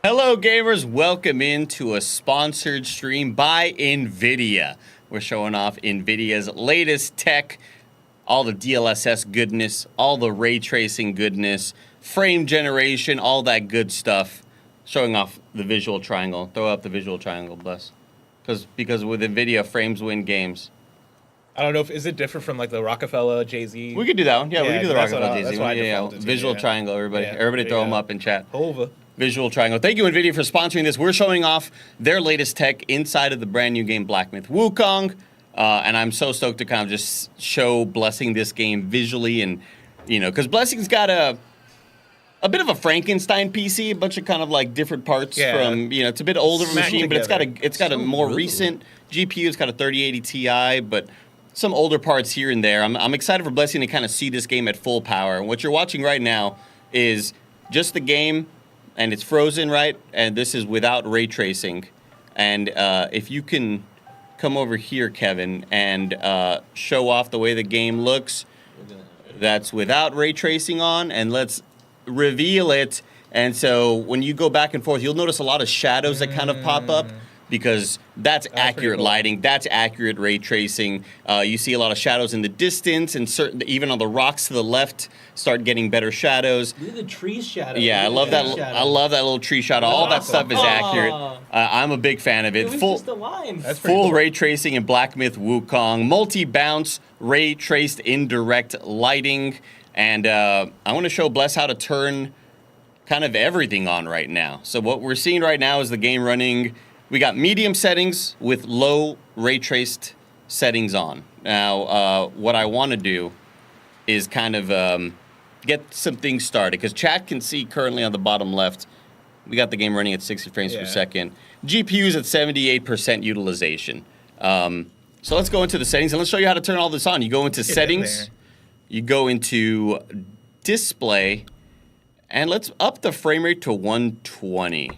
Hello gamers, welcome into a sponsored stream by NVIDIA. We're showing off NVIDIA's latest tech, all the DLSS goodness, all the ray tracing goodness, frame generation, all that good stuff. Showing off the visual triangle. Throw up the visual triangle, bless. Because with NVIDIA, frames win games. I don't know if is it different from like the Rockefeller Jay-Z. We could do that one. Yeah, we could do the Rockefeller Jay-Z one. Yeah. Visual triangle, everybody. Everybody throw them up in chat. Over. Visual triangle. Thank you, NVIDIA, for sponsoring this. We're showing off their latest tech inside of the brand new game Black Myth Wukong. And I'm so stoked to kind of just show Blessing this game visually, and because Blessing's got a bit of a Frankenstein PC, a bunch of kind of like different parts from it's a bit older machine, but it's got a more recent GPU. It's got a 3080 Ti, but some older parts here and there. I'm excited for Blessing to kind of see this game at full power. And what you're watching right now is just the game, and it's frozen, right? And this is without ray tracing. And if you can come over here, Kevin, and show off the way the game looks, that's without ray tracing on, and let's reveal it. And so when you go back and forth, you'll notice a lot of shadows that kind of pop up, because that's accurate lighting, that's accurate ray tracing. You see a lot of shadows in the distance, and even on the rocks to the left start getting better shadows. Look at the tree shadow. Yeah, I love that. I love that little tree shadow. All that stuff is accurate. I'm a big fan of it. It was just a line. Full cool. Ray tracing in Black Myth Wukong, multi-bounce, ray traced indirect lighting, and I want to show Bless how to turn kind of everything on right now. So what we're seeing right now is the game running. We got medium settings with low ray traced settings on. Now, what I want to do is kind of get some things started, because chat can see currently on the bottom left, we got the game running at 60 frames per second. GPU's at 78% utilization. So let's go into the settings, and let's show you how to turn all this on. You go into settings, you go into display, and let's up the frame rate to 120.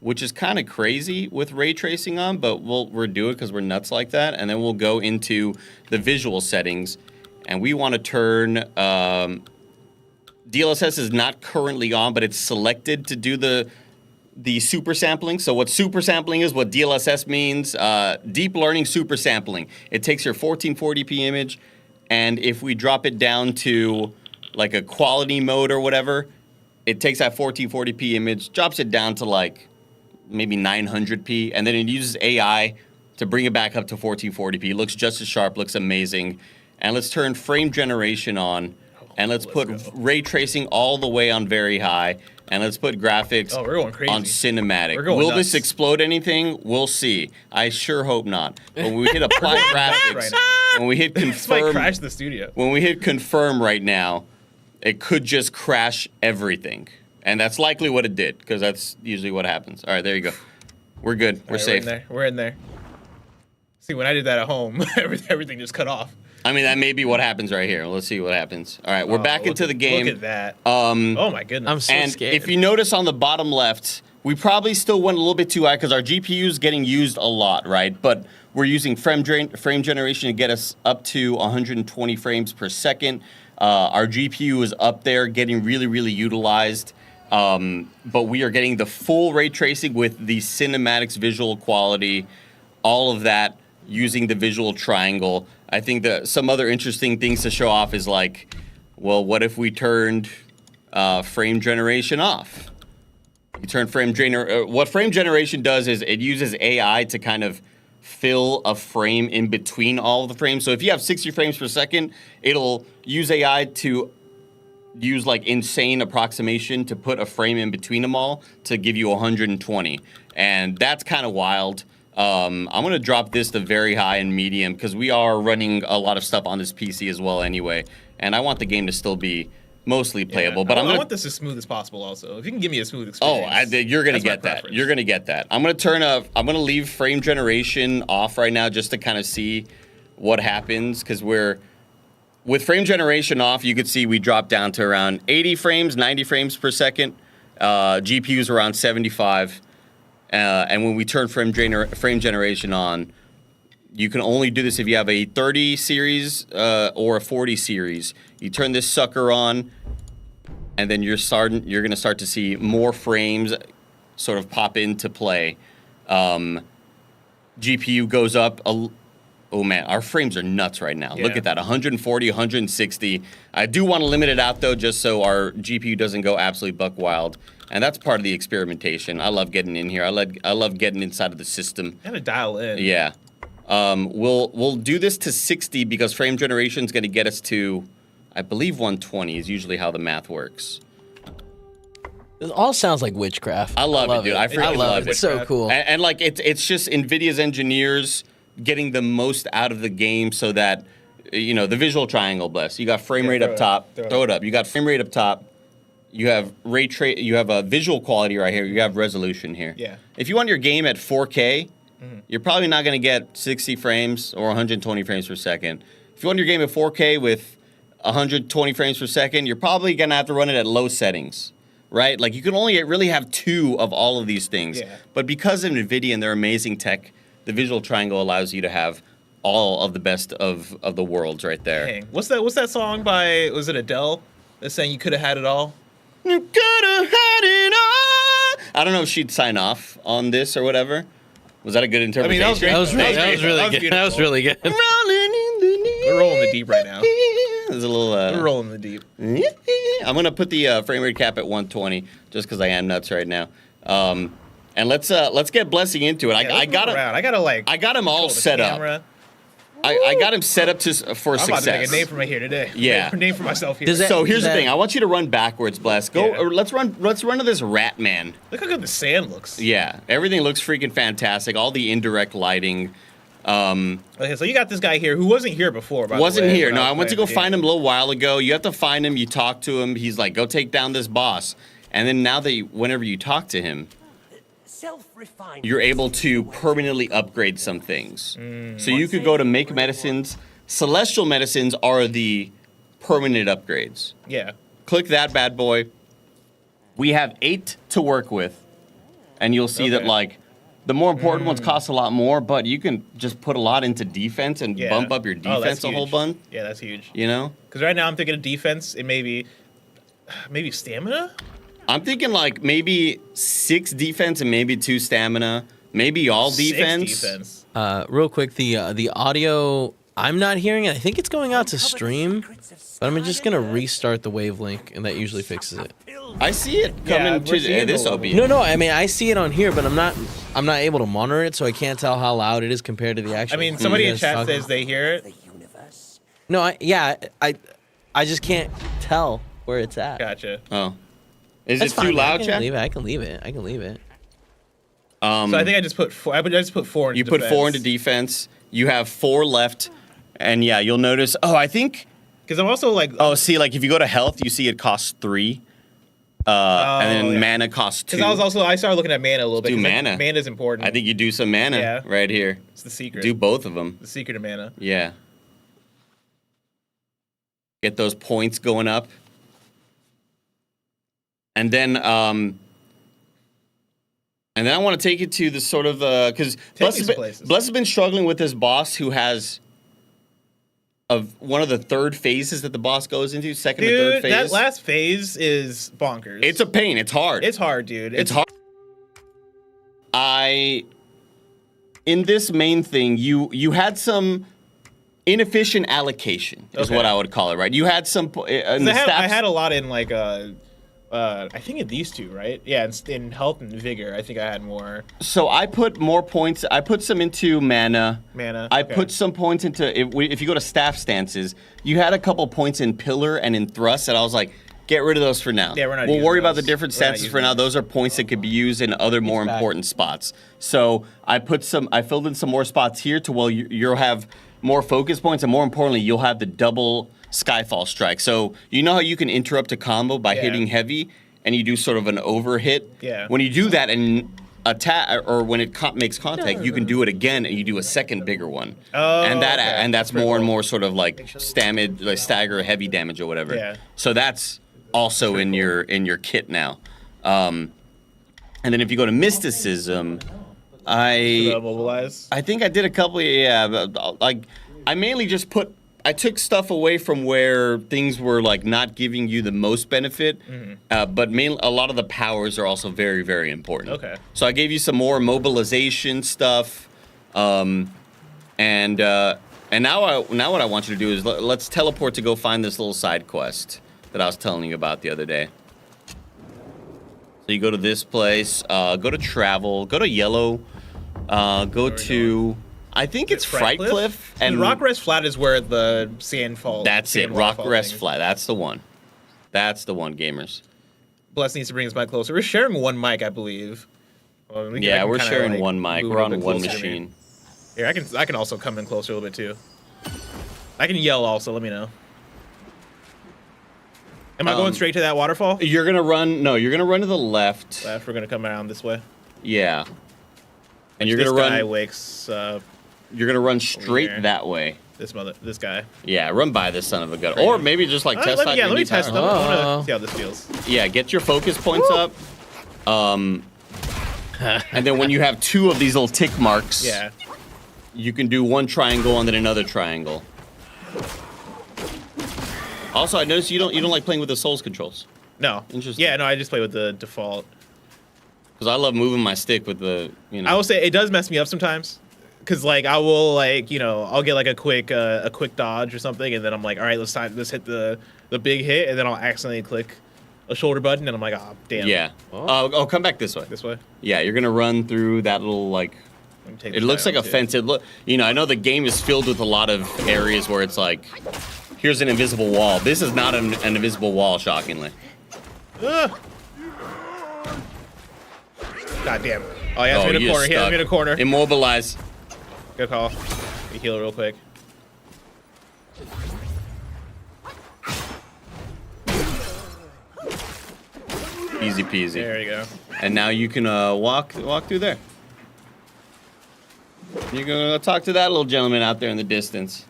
Which is kind of crazy with ray tracing on, but we'll do it because we're nuts like that. And then we'll go into the visual settings, and we want to turn DLSS is not currently on, but it's selected to do the super sampling. So what super sampling is, what DLSS means, deep learning super sampling. It takes your 1440p image, and if we drop it down to like a quality mode or whatever, it takes that 1440p image, drops it down to like maybe 900p, and then it uses AI to bring it back up to 1440p. It looks just as sharp, looks amazing. And let's turn frame generation on, and let's put ray tracing all the way on very high, and let's put graphics on cinematic. Will this explode anything? We'll see. I sure hope not. But when we hit apply graphics, when we hit confirm, crash the studio. When we hit confirm right now, it could just crash everything. And that's likely what it did, because that's usually what happens. All right, there you go. We're good. We're safe. We're in there. See, when I did that at home, everything just cut off. I mean, that may be what happens right here. Let's see what happens. All right, we're back into the game. Look at that. Oh, my goodness. I'm so scared. If you notice on the bottom left, we probably still went a little bit too high because our GPU is getting used a lot, right? But we're using frame generation to get us up to 120 frames per second. Our GPU is up there, getting really, really utilized. But we are getting the full ray tracing with the cinematics visual quality, all of that using the visual triangle. I think that some other interesting things to show off is like, well, what if we turned frame generation off? You turn what frame generation does is it uses AI to kind of fill a frame in between all of the frames. So if you have 60 frames per second, it'll use AI to use like insane approximation to put a frame in between them all to give you 120, and that's kind of wild. I'm gonna drop this to very high and medium because we are running a lot of stuff on this PC as well anyway, and I want the game to still be mostly playable. But I want this as smooth as possible. Also, if you can give me a smooth experience. You're gonna get that. You're gonna get that. I'm gonna leave frame generation off right now just to kind of see what happens, because with frame generation off, you could see we dropped down to around 80 frames, 90 frames per second. GPU's around 75. And when we turn frame generation on, you can only do this if you have a 30 series or a 40 series. You turn this sucker on, and then you're going to start to see more frames sort of pop into play. GPU goes up. Oh man, our frames are nuts right now. Yeah. Look at that, 140, 160. I do want to limit it out though, just so our GPU doesn't go absolutely buck wild. And that's part of the experimentation. I love getting in here. I love getting inside of the system. Gotta dial in. Yeah. We'll do this to 60 because frame generation is going to get us to, I believe 120 is usually how the math works. It all sounds like witchcraft. I love it, dude. I freaking love it. It's so cool. And like it's just NVIDIA's engineers getting the most out of the game so that, you know, the visual triangle, bless. You got frame rate up top. Throw it up. You got frame rate up top. You have you have a visual quality right here. You have resolution here. Yeah. If you want your game at 4K, you're probably not going to get 60 frames or 120 frames per second. If you want your game at 4K with 120 frames per second, you're probably going to have to run it at low settings, right? Like, you can only really have 2 of all of these things. Yeah. But because of NVIDIA and their amazing tech, the visual triangle allows you to have all of the best of the worlds right there. Dang. What's that song by, was it Adele? That's saying you could have had it all? You could have had it all. I don't know if she'd sign off on this or whatever. Was that a good interpretation? that was great. That was really That was good. That was really good. Rolling in the deep. We're rolling the deep right now. There's a little. We're rolling the deep. I'm gonna put the frame rate cap at 120 just because I am nuts right now. And let's get Blessing into it. Yeah, I got him. I got him all control the set camera. up. I got him set up for I'm success. about to make a name for me here today. Yeah. Name for myself here. Does that- So here's the that- thing. I want you to run backwards, Bless. Go. Yeah. Or let's run to this rat man. Look how good the sand looks. Yeah, everything looks freaking fantastic. All the indirect lighting. Okay, so you got this guy here who wasn't here before. By Wasn't the way, here. when No, was I went to go playing the find game. him a little while ago. You have to find him. You talk to him. He's like, go take down this boss. And then now that whenever you talk to him, you're able to permanently upgrade some things. So you could go to make medicines. Celestial medicines are the permanent upgrades. Yeah. Click that bad boy. We have 8 to work with. And you'll see that, Okay. like, the more important ones cost a lot more, but you can just put a lot into defense and Yeah. bump up your Oh, that's defense a whole huge. bunch. Yeah, that's huge. You know? Because right now I'm thinking of defense and maybe stamina. I'm thinking like maybe 6 defense and maybe 2 stamina. Maybe all 6 defense. defense. Real quick, the audio, I'm not hearing it. I think it's going out to stream, but I'm just gonna restart the wavelink, and that usually fixes it. I see it Yeah, coming we're to seeing this the OB. No, I mean I see it on here, but I'm not able to monitor it, so I can't tell how loud it is compared to the actual. I mean, thing somebody you in guys chat talking. says they hear it. No, I just can't tell where it's at. Gotcha. Oh. Is That's it fine, too man. loud, I chat? can leave it. I can leave it. So I think I just put 4. I just put 4 into You put defense. 4 into defense. You have 4 left. And yeah, you'll notice. Oh, I think. Because I'm also like. Oh, see, like if you go to health, you see it costs 3. And then yeah. mana costs 2. Because I started looking at mana a little bit. do 'cause mana. Mana's important. I think you do some mana Yeah. right here. it's the secret. Do both of them. The secret of mana. Yeah. Get those points going up. And then I want to take it to the sort of because Bless me some places. has been struggling with this boss who has one of the third phases that the boss goes into, second or third Dude, phase. that last phase is bonkers. It's a pain. It's hard. It's hard, dude. It's hard. In this main thing, you had some inefficient allocation, is Okay. what I would call it, right? You had some. In the I stats, had a lot in like I think in these two, right? Yeah, in health and vigor, I think I had more so I put more points. I put some into mana. mana. I Okay. put some points into. If you go to staff stances, you had a couple points in pillar and in thrust, and I was like, get rid of those for now. Yeah, we're not We'll using worry about the those. different We're not stances using for now. those. Those are points that could be used in other more back. important spots. So I filled in some more spots here to where you'll have more focus points, and more importantly, you'll have the double Skyfall strike. So you know how you can interrupt a combo by Yeah. hitting heavy, and you do sort of an over hit. Yeah. When you do that and attack, or when it makes contact, you can do it again, and you do a second bigger one. Oh, and okay. that's Pretty more and cool. more sort of like stagger heavy damage or whatever. Yeah. So that's also in your kit now. And then if you go to mysticism, mobilize. I think I did a couple. Yeah, but, like I mainly just put I took stuff away from where things were like not giving you the most benefit, but mainly a lot of the powers are also very, very important. Okay. So I gave you some more mobilization stuff, and now what I want you to do is let's teleport to go find this little side quest that I was telling you about the other day. So you go to this place, go to travel, go to yellow, go to. I think it's Fright Cliff and Rock Rest Flat is where the sand falls. That's it. Rock Rest Flat. That's the one. That's the one, gamers. Bless needs to bring us back closer. We're sharing one mic, I believe. Well, we're sharing one mic. We're on one machine. Here, I can also come in closer a little bit too. I can yell also. Let me know. Am I going straight to that waterfall? You're gonna run. No, you're gonna run to the left. Left. We're gonna come around this way. Yeah. And you're this gonna run. Guy wakes up. You're gonna run straight that way. This guy. Yeah, run by this son of a gun, or maybe just like test out. Yeah, let me test them. I want Oh. to see how this feels. Yeah, get your focus points up. And then when you have 2 of these little tick marks, Yeah. you can do one triangle and then another triangle. Also, I noticed you don't like playing with the Souls controls. No. Interesting. Yeah, no, I just play with the default. Because I love moving my stick with the, I will say it does mess me up sometimes. Cause like I will like I'll get like a quick dodge or something, and then I'm like, all right, let's hit the big hit, and then I'll accidentally click a shoulder button, and I'm like, oh damn. Yeah. Oh, come back this way. This way. Yeah, you're gonna run through that little like. It looks like a fence. I know the game is filled with a lot of areas where it's like, here's an invisible wall. This is not an invisible wall, shockingly. God damn. Oh yeah, it's in a corner. He has me in a corner. Immobilize. Good call. We heal real quick. Easy peasy. There you go. And now you can walk through there. You're gonna talk to that little gentleman out there in the distance.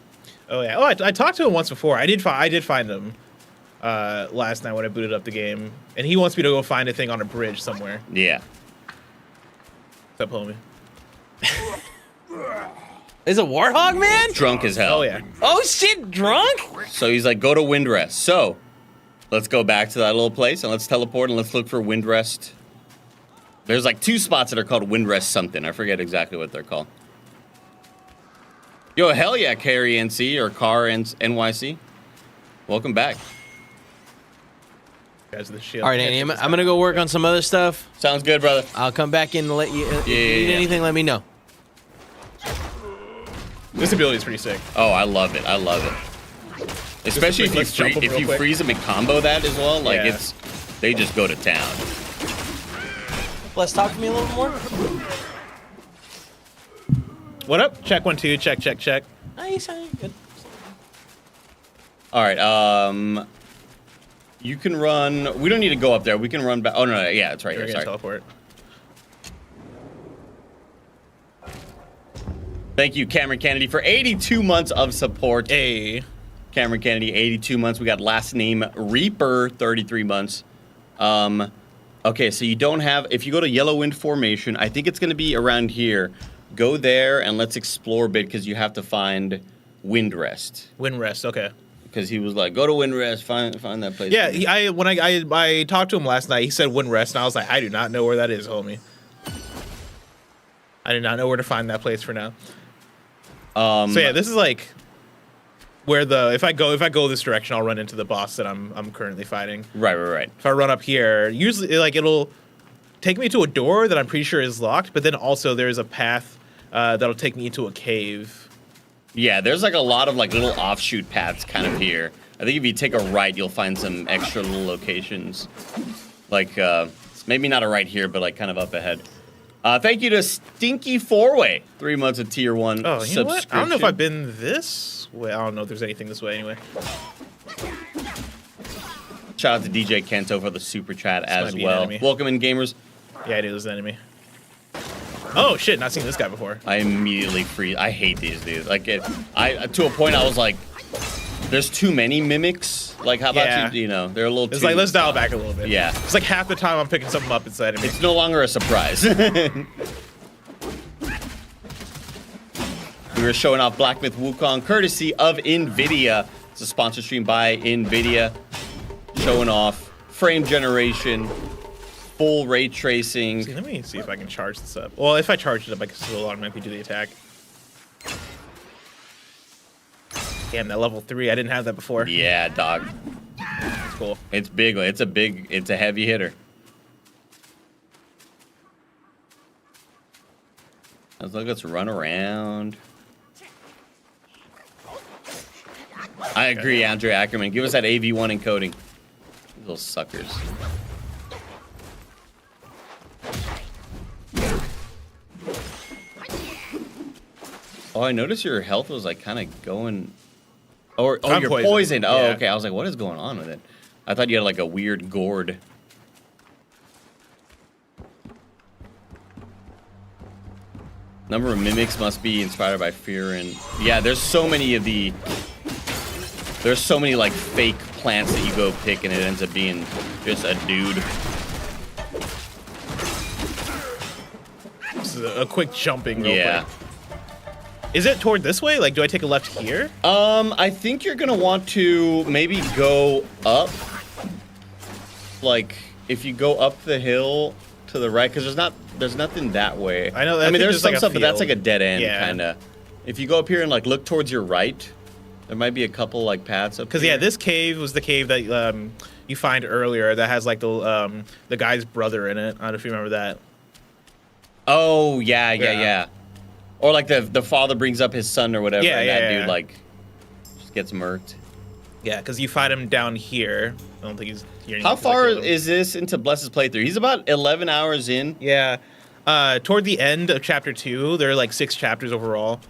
Oh yeah. Oh, I talked to him once before. I did find him last night when I booted up the game, and he wants me to go find a thing on a bridge somewhere. Yeah. What's up, homie? Is it Warthog Man? Drunk as hell. Oh yeah. Oh shit, drunk? So he's like, go to Windrest. So let's go back to that little place and let's teleport and let's look for Windrest. There's like 2 spots that are called Windrest something. I forget exactly what they're called. Yo, hell yeah, Carry NC or Car NYC. Welcome back. Guys, the shield. All right, Andy, I'm gonna go work on some other stuff. Sounds good, brother. I'll come back in and let you. If you need anything, let me know. This ability is pretty sick. Oh, I love it. I love it. Especially if you freeze them and combo that as well. Like they just go to town. Let's talk to me a little more. What up? Check 1 2. Check. Nice, good. All right. You can run. We don't need to go up there. We can run back. Oh no, yeah, it's right We're here. gonna Sorry. teleport. Thank you, Cameron Kennedy, for 82 months of support. Hey. Cameron Kennedy, 82 months. We got last name Reaper, 33 months. Okay, so you don't have. If you go to Yellow Wind Formation, I think it's going to be around here. Go there and let's explore a bit because you have to find Windrest. Windrest. Okay. Because he was like, go to Windrest, find that place. Yeah, when I talked to him last night, he said Windrest, and I was like, I do not know where that is, homie. I do not know where to find that place for now. So yeah, this is like where if I go this direction, I'll run into the boss that I'm currently fighting. Right. If I run up here, usually like it'll take me to a door that I'm pretty sure is locked, but then also there's a path that'll take me into a cave. Yeah, there's like a lot of like little offshoot paths kind of here. I think if you take a right, you'll find some extra little locations. Like maybe not a right here, but like kind of up ahead. Thank you to Stinky Four-Way, 3 months of tier 1 Oh, you know subscription. what? I don't know if I've been this way. I don't know if there's anything this way anyway. Shout out to DJ Kento for the super chat as might be an well. enemy. Welcome in, gamers. Yeah, it is an enemy. Oh shit! Not seen this guy before. I immediately freeze. I hate these dudes. Like to a point, I was like, "There's too many mimics." Like, how about you know, they're a little. It's too, like let's dial back a little bit. Yeah. It's like half the time I'm picking something up inside of me. It's no longer a surprise. we were showing off Black Myth Wukong courtesy of NVIDIA. It's a sponsored stream by NVIDIA. Showing off frame generation, full ray tracing. Let me see if I can charge this up. Well, if I charge it up, I can still automatically do the attack. Damn, that level 3, I didn't have that before. Yeah, dog. That's cool. It's big. It's a heavy hitter. Let's run around. I agree, Andre Ackerman. Give us that AV1 encoding. These little suckers. Oh, I noticed your health was like kind of going. Oh, I'm you're poisoned. poisoned. Oh, Yeah. okay. I was like, what is going on with it? I thought you had like a weird gourd. Number of mimics must be inspired by fear, and yeah, there's so many like fake plants that you go pick and it ends up being just a dude. This is a quick jumping real Yeah. quick. Is it toward this way? Like, do I take a left here? I think you're gonna want to maybe go up. Like, if you go up the hill to the right, because there's nothing that way. I know. I mean, there's some like a stuff, but that's like a field. dead end, Yeah. kind of. If you go up here and like look towards your right, there might be a couple like paths up. Because here. yeah, this cave was the cave that you find earlier that has like the guy's brother in it. I don't know if you remember that. Oh yeah. Yeah. Or like the father brings up his son or whatever, Yeah, and yeah, that yeah. dude like just gets murked. Yeah, because you find him down here. I don't think he's here. How anymore 'cause I far killed him. is this into Bless's playthrough? He's about 11 hours in. Yeah. Toward the end of chapter 2, there are like 6 chapters overall.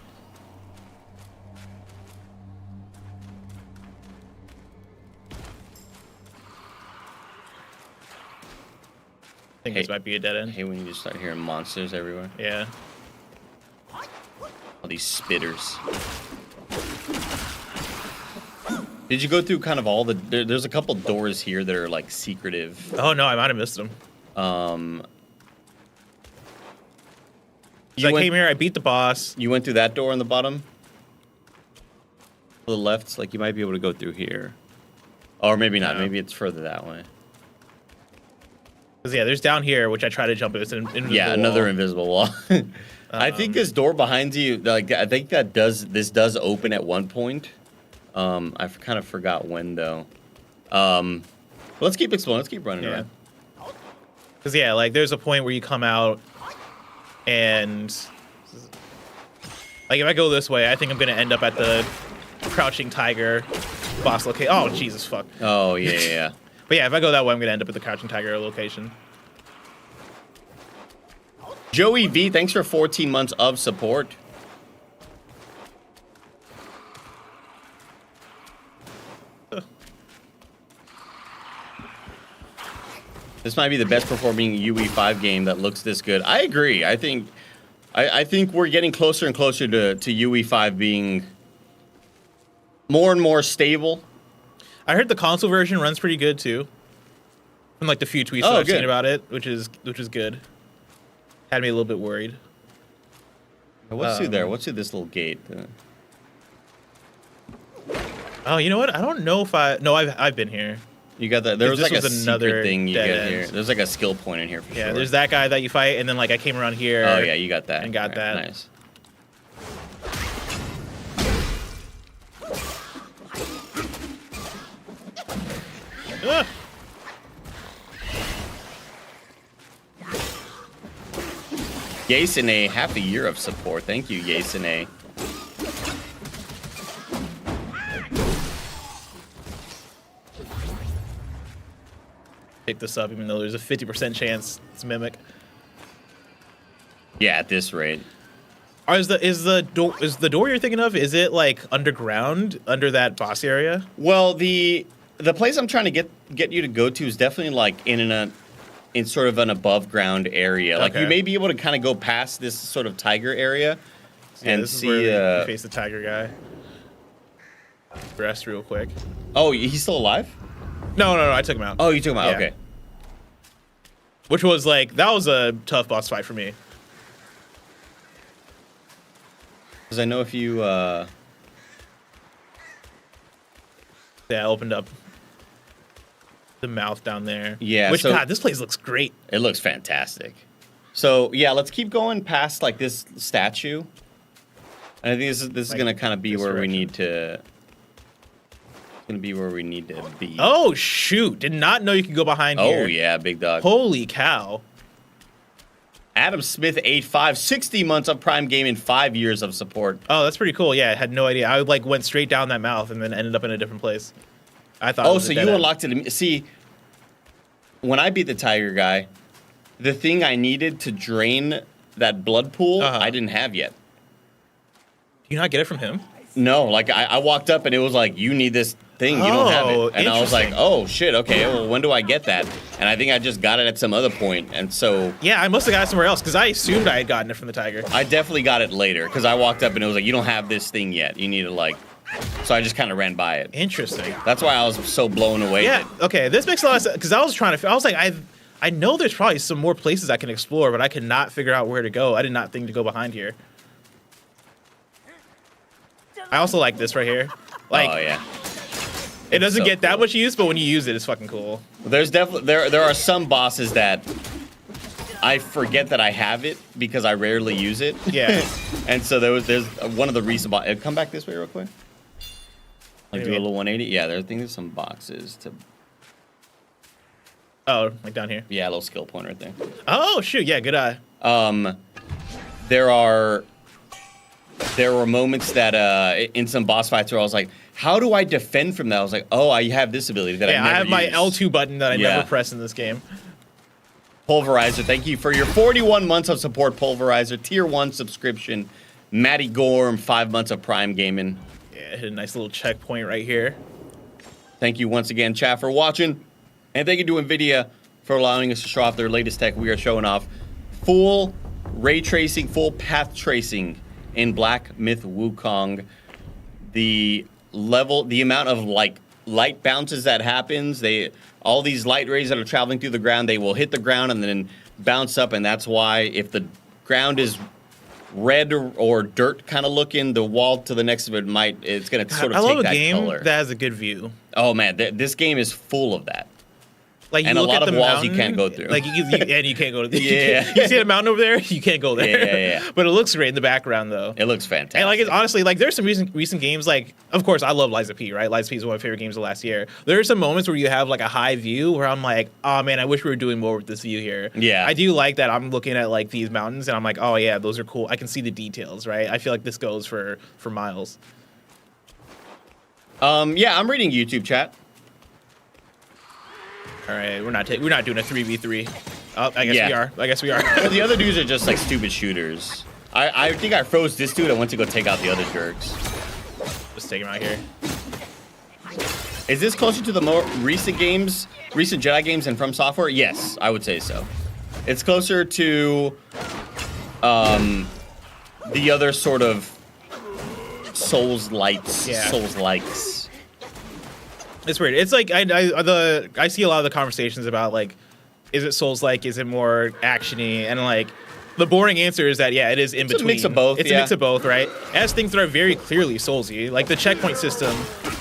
I think this Hey. might be a dead end. Hey, when you just start hearing monsters everywhere. Yeah. All these spitters. Did you go through kind of all the? There's a couple doors here that are like secretive. Oh no, I might have missed him. So I came here, I beat the boss. You went through that door on the bottom. To the left, so like you might be able to go through here, or maybe not. No. Maybe it's further that way. Cause yeah, there's down here, which I try to jump. It's an invisible Yeah, another wall. invisible wall. I think this door behind you, like I think this does open at one point. I kind of forgot when though. Let's keep exploring. Let's keep running Yeah. around. Cause yeah, like there's a point where you come out, and like if I go this way, I think I'm gonna end up at the Crouching Tiger boss location. Oh Jesus fuck! Oh yeah. But yeah, if I go that way, I'm gonna end up at the Crouching Tiger location. Joey V, thanks for 14 months of support. This might be the best performing UE5 game that looks this good. I agree. I think we're getting closer and closer to UE5 being more and more stable. I heard the console version runs pretty good too. From like the few tweets that I've good. seen about it, which is good. Had me a little bit worried. What's through there? What's through this little gate? Oh, you know what? I don't know if I've been here. You got that? There was This like a was another secret thing you dead get end. here. There's like a skill point in here for Yeah, sure. there's that guy that you fight, and then like I came around here. Oh yeah, you got that. And got that. Nice. Ugh. Yasune, half a year of support. Thank you, Yasune. Pick this up, even though there's a 50% chance it's Mimic. Yeah, at this rate. Is the door you're thinking of? Is it like underground under that boss area? Well, the place I'm trying to get you to go to is definitely like in sort of an above ground area. Like Okay. you may be able to kind of go past this sort of tiger area Yeah, and this is see. where we face the tiger guy. Rest real quick. Oh, he's still alive? No, I took him out. Oh, you took him out. Yeah. Okay. Which was like that was a tough boss fight for me. Because I know if you... Yeah, I opened up the mouth down there. Yeah, Which, so- God, this place looks great. It looks fantastic. So, yeah, let's keep going past, like, this statue. And I think this is Like, going to kind of be this where we direction. need to... It's going to be where we need to be. Oh, shoot. Did not know you could go behind Oh, here. yeah, big dog. Holy cow. Adam Smith, 85, 60 months of Prime Gaming, 5 years of support. Oh, that's pretty cool. Yeah, I had no idea. I like went straight down that mouth and then ended up in a different place. I thought. It Oh, was so a you dead end. unlocked it. See, when I beat the Tiger guy, the thing I needed to drain that blood pool, Uh-huh. I didn't have yet. Do you not get it from him? No, like I walked up and it was like, you need this thing, you don't have Oh, it. And I was like, interesting. oh shit, okay, well when do I get that? And I think I just got it at some other point. And so Yeah, I must have got it somewhere else because I assumed I had gotten it from the Tiger. I definitely got it later because I walked up and it was like, you don't have this thing yet. You need to like, so I just kind of ran by it. Interesting. That's why I was so blown away. Yeah. Okay. This makes a lot of sense because I was like, I know there's probably some more places I can explore, but I could not figure out where to go. I did not think to go behind here. I also like this right here. Like, oh yeah. it doesn't so get that cool. much use, but when you use it, it's fucking cool. There's definitely there are some bosses that I forget that I have it because I rarely use it. Yeah. And so there's one of the recent come back this way real quick. Like do do you a mean? little 180. Yeah, I think there's some boxes to Oh, like down here. yeah, a little skill point right there. Oh shoot! Yeah, good eye. There were moments that in some boss fights where I was like, how do I defend from that? I was like, oh, I have this ability that Yeah, I I never have my use. L2 button that I Yeah. never press in this game. Pulverizer, thank you for your 41 months of support, Pulverizer. Tier 1 subscription. Matty Gorm, 5 months of Prime Gaming. Yeah, hit a nice little checkpoint right here. Thank you once again, chat, for watching. And thank you to NVIDIA for allowing us to show off their latest tech. We are showing off full ray tracing, full path tracing in Black Myth Wukong. The amount of like light bounces that happens, all these light rays that are traveling through the ground, they will hit the ground and then bounce up, and that's why if the ground is red or dirt kind of looking, the wall to the next of it's going to sort of I take love a that game color. that has a good view. Oh man, this game is full of that. Like you And a look lot at of the walls you mountain, can't go through. Like and you can't go to the Yeah. you see the mountain over there, you can't go there. Yeah. But it looks great in the background though. It looks fantastic. And like it's honestly like there's some recent games like of course I love Liza P, right? Liza P is one of my favorite games of last year. There are some moments where you have like a high view where I'm like, oh man, I wish we were doing more with this view here. Yeah. I do like that I'm looking at like these mountains and I'm like, oh yeah, those are cool. I can see the details, right? I feel like this goes for miles. yeah, I'm reading YouTube chat. All right, we're not doing a 3v3. Oh, I guess Yeah. we are. I guess we are. Well, the other dudes are just like stupid shooters. I think I froze this dude. I went to go take out the other jerks. Just take him out here. Is this closer to the more recent Jedi games and From Software? Yes, I would say so. It's closer to the other sort of Souls-likes. Yeah. Souls-likes. It's weird. It's like I see a lot of the conversations about like, is it Souls-like? Is it more actiony? And like, the boring answer is that yeah, it is in between. a mix of both, It's yeah. a mix of both, right? It has things that are very clearly Soulsy, like the checkpoint system,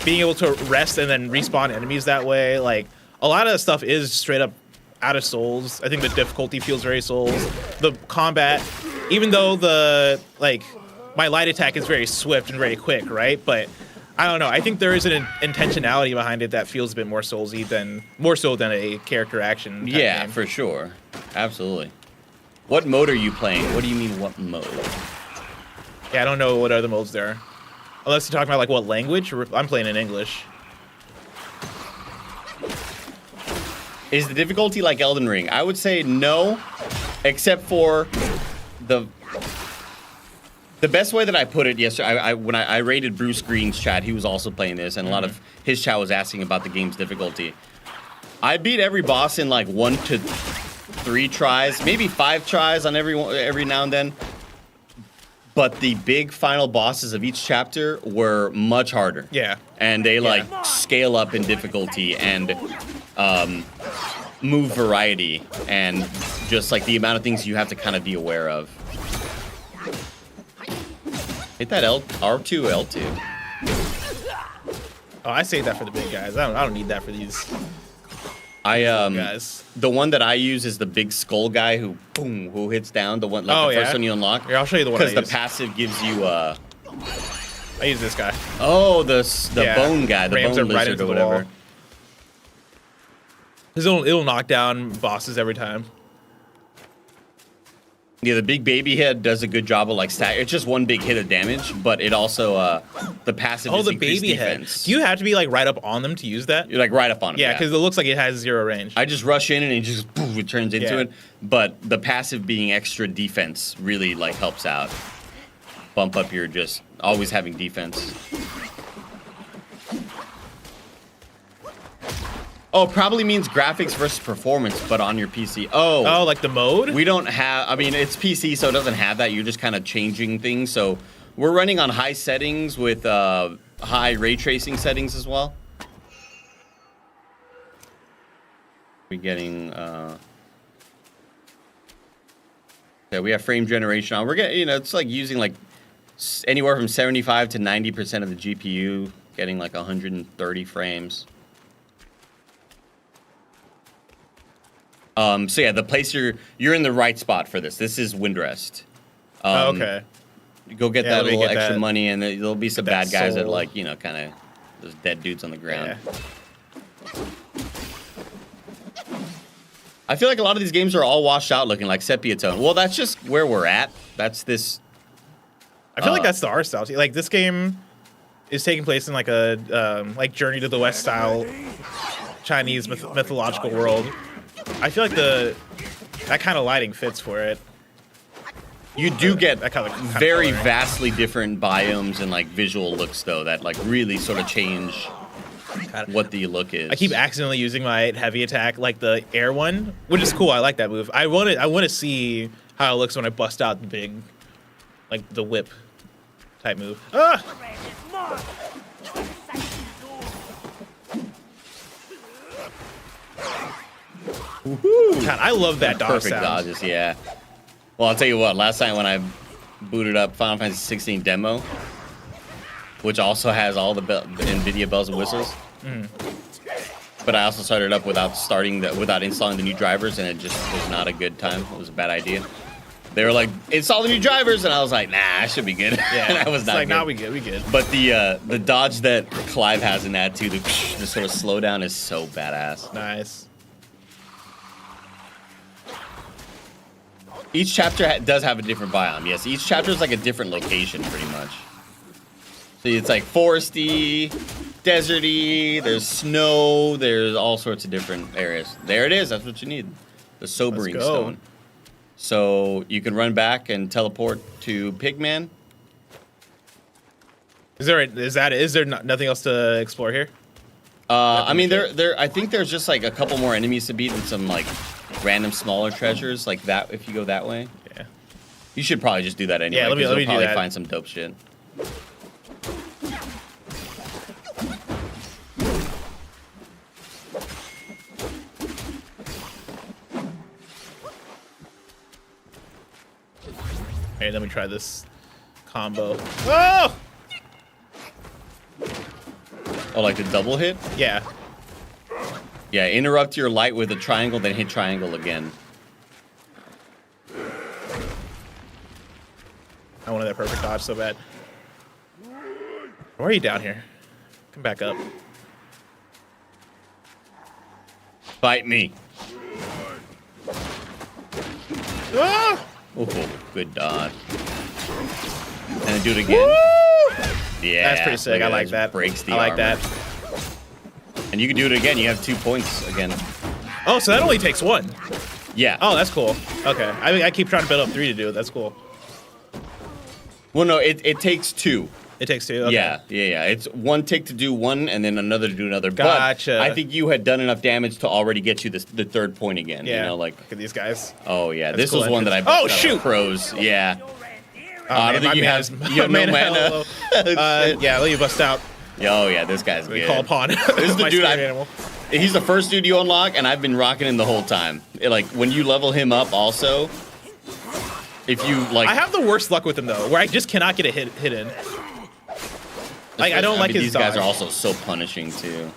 being able to rest and then respawn enemies that way. Like a lot of the stuff is straight up out of Souls. I think the difficulty feels very Souls. The combat, even though my light attack is very swift and very quick, right? But I don't know. I think there is an intentionality behind it that feels a bit more Soulsy more so than a character action. type Yeah, game. for sure. Absolutely. What mode are you playing? What do you mean, what mode? Yeah, I don't know what other modes there are. Unless you're talking about like what language. I'm playing in English. Is the difficulty like Elden Ring? I would say no, except for the best way that I put it yesterday. When I rated Bruce Green's chat, he was also playing this, and a lot of his chat was asking about the game's difficulty. I beat every boss in like 1 to 3 tries, maybe 5 tries on every now and then. But the big final bosses of each chapter were much harder. Yeah. And they like scale up in difficulty and move variety and just like the amount of things you have to kind of be aware of. Hit that R2, L2. Oh, I saved that for the big guys. I don't need that for these guys. The one that I use is the big skull guy who hits down. The one, like the first one you unlock. Here, I'll show you the one. Because the passive gives you I use this guy. Oh, the bone guy, the Rams bone him right lizard into or the wall. whatever. It'll knock down bosses every time. Yeah, the big baby head does a good job of like stack. It's just one big hit of damage, but it also the passive. Oh, is the increased baby defense. head. Do you have to be like right up on them to use that? You're like right up on him. Yeah, because it looks like it has 0 range. I just rush in and it just it turns into it. But the passive being extra defense really like helps out. Bump up your just always having defense. Oh, probably means graphics versus performance, but on your PC. Oh, like the mode? We don't have, I mean, it's PC, so it doesn't have that. You're just kind of changing things. So we're running on high settings with high ray tracing settings as well. We're getting, yeah, we have frame generation on. We're getting, you know, it's like using like anywhere from 75 to 90% of the GPU, getting like 130 frames. So yeah, the place you're in the right spot for this. This is Windrest. Okay. Go get that little extra that, money, and there'll be some bad guys that soul. like, you know, kind of those dead dudes on the ground. Yeah. I feel like a lot of these games are all washed out, looking like sepia tone. Well, that's just where we're at. That's this. I feel like that's the art style. Like this game is taking place in like a like Journey to the West style Chinese mythological world. I feel like that kind of lighting fits for it. You do get that kind of very vastly different biomes and like visual looks though that like really sort of change what the look is. I keep accidentally using my heavy attack, like the air one, which is cool. I like that move. I want to see how it looks when I bust out the big, like the whip type move. Ah! God, I love that dodge perfect sound. dodges, yeah. Well, I'll tell you what. Last night when I booted up Final Fantasy 16 demo, which also has all the NVIDIA bells and whistles, but I also started up without installing the new drivers, and it just was not a good time. It was a bad idea. They were like, install the new drivers, and I was like, nah, I should be good. Yeah, and I was not like, good. nah, we good. But the dodge that Clive has in that too, the sort of slowdown is so badass. Nice. Each chapter does have a different biome. Yes, each chapter is like a different location, pretty much. So it's like foresty, deserty, there's snow, there's all sorts of different areas. There it is, that's what you need. The Sobering Stone. So you can run back and teleport to Pigman. Is there nothing else to explore here? I mean, I think there's just like a couple more enemies to beat and some like random smaller treasures like that if you go that way. Yeah. You should probably just do that anyway. Yeah, let me you'll do probably that. find some dope shit. Hey, let me try this combo. Oh! Oh, like the double hit? Yeah. Yeah, interrupt your light with a triangle, then hit triangle again. I wanted that perfect dodge so bad. Why are you down here? Come back up. Fight me. Ah! Oh, good dodge. And then do it again. Woo! Yeah. That's pretty sick. look I at like Just that. Breaks the I like armor. that. And you can do it again. You have 2 points again. Oh, so that only takes 1. Yeah. Oh, that's cool. Okay. I keep trying to build up 3 to do it. That's cool. Well, no, it takes 2. It takes 2. Okay. Yeah. It's 1 tick to do 1, and then another to do another. Gotcha. But I think you had done enough damage to already get you the 3rd point again. Yeah. You know, like. Look at these guys. Oh yeah, That's this cool was one that I. entrance. Oh, busted out shoot! of Pros. Yeah. Oh, I don't think you have no mana. Yeah, let you bust out. Oh yeah, this guy's We good. call upon. This is the my dude spirit animal. He's the first dude you unlock, and I've been rocking him the whole time. Like when you level him up, also, if you like. I have the worst luck with him though, where I just cannot get a hit in. Like I don't like his These dodge. guys are also so punishing too.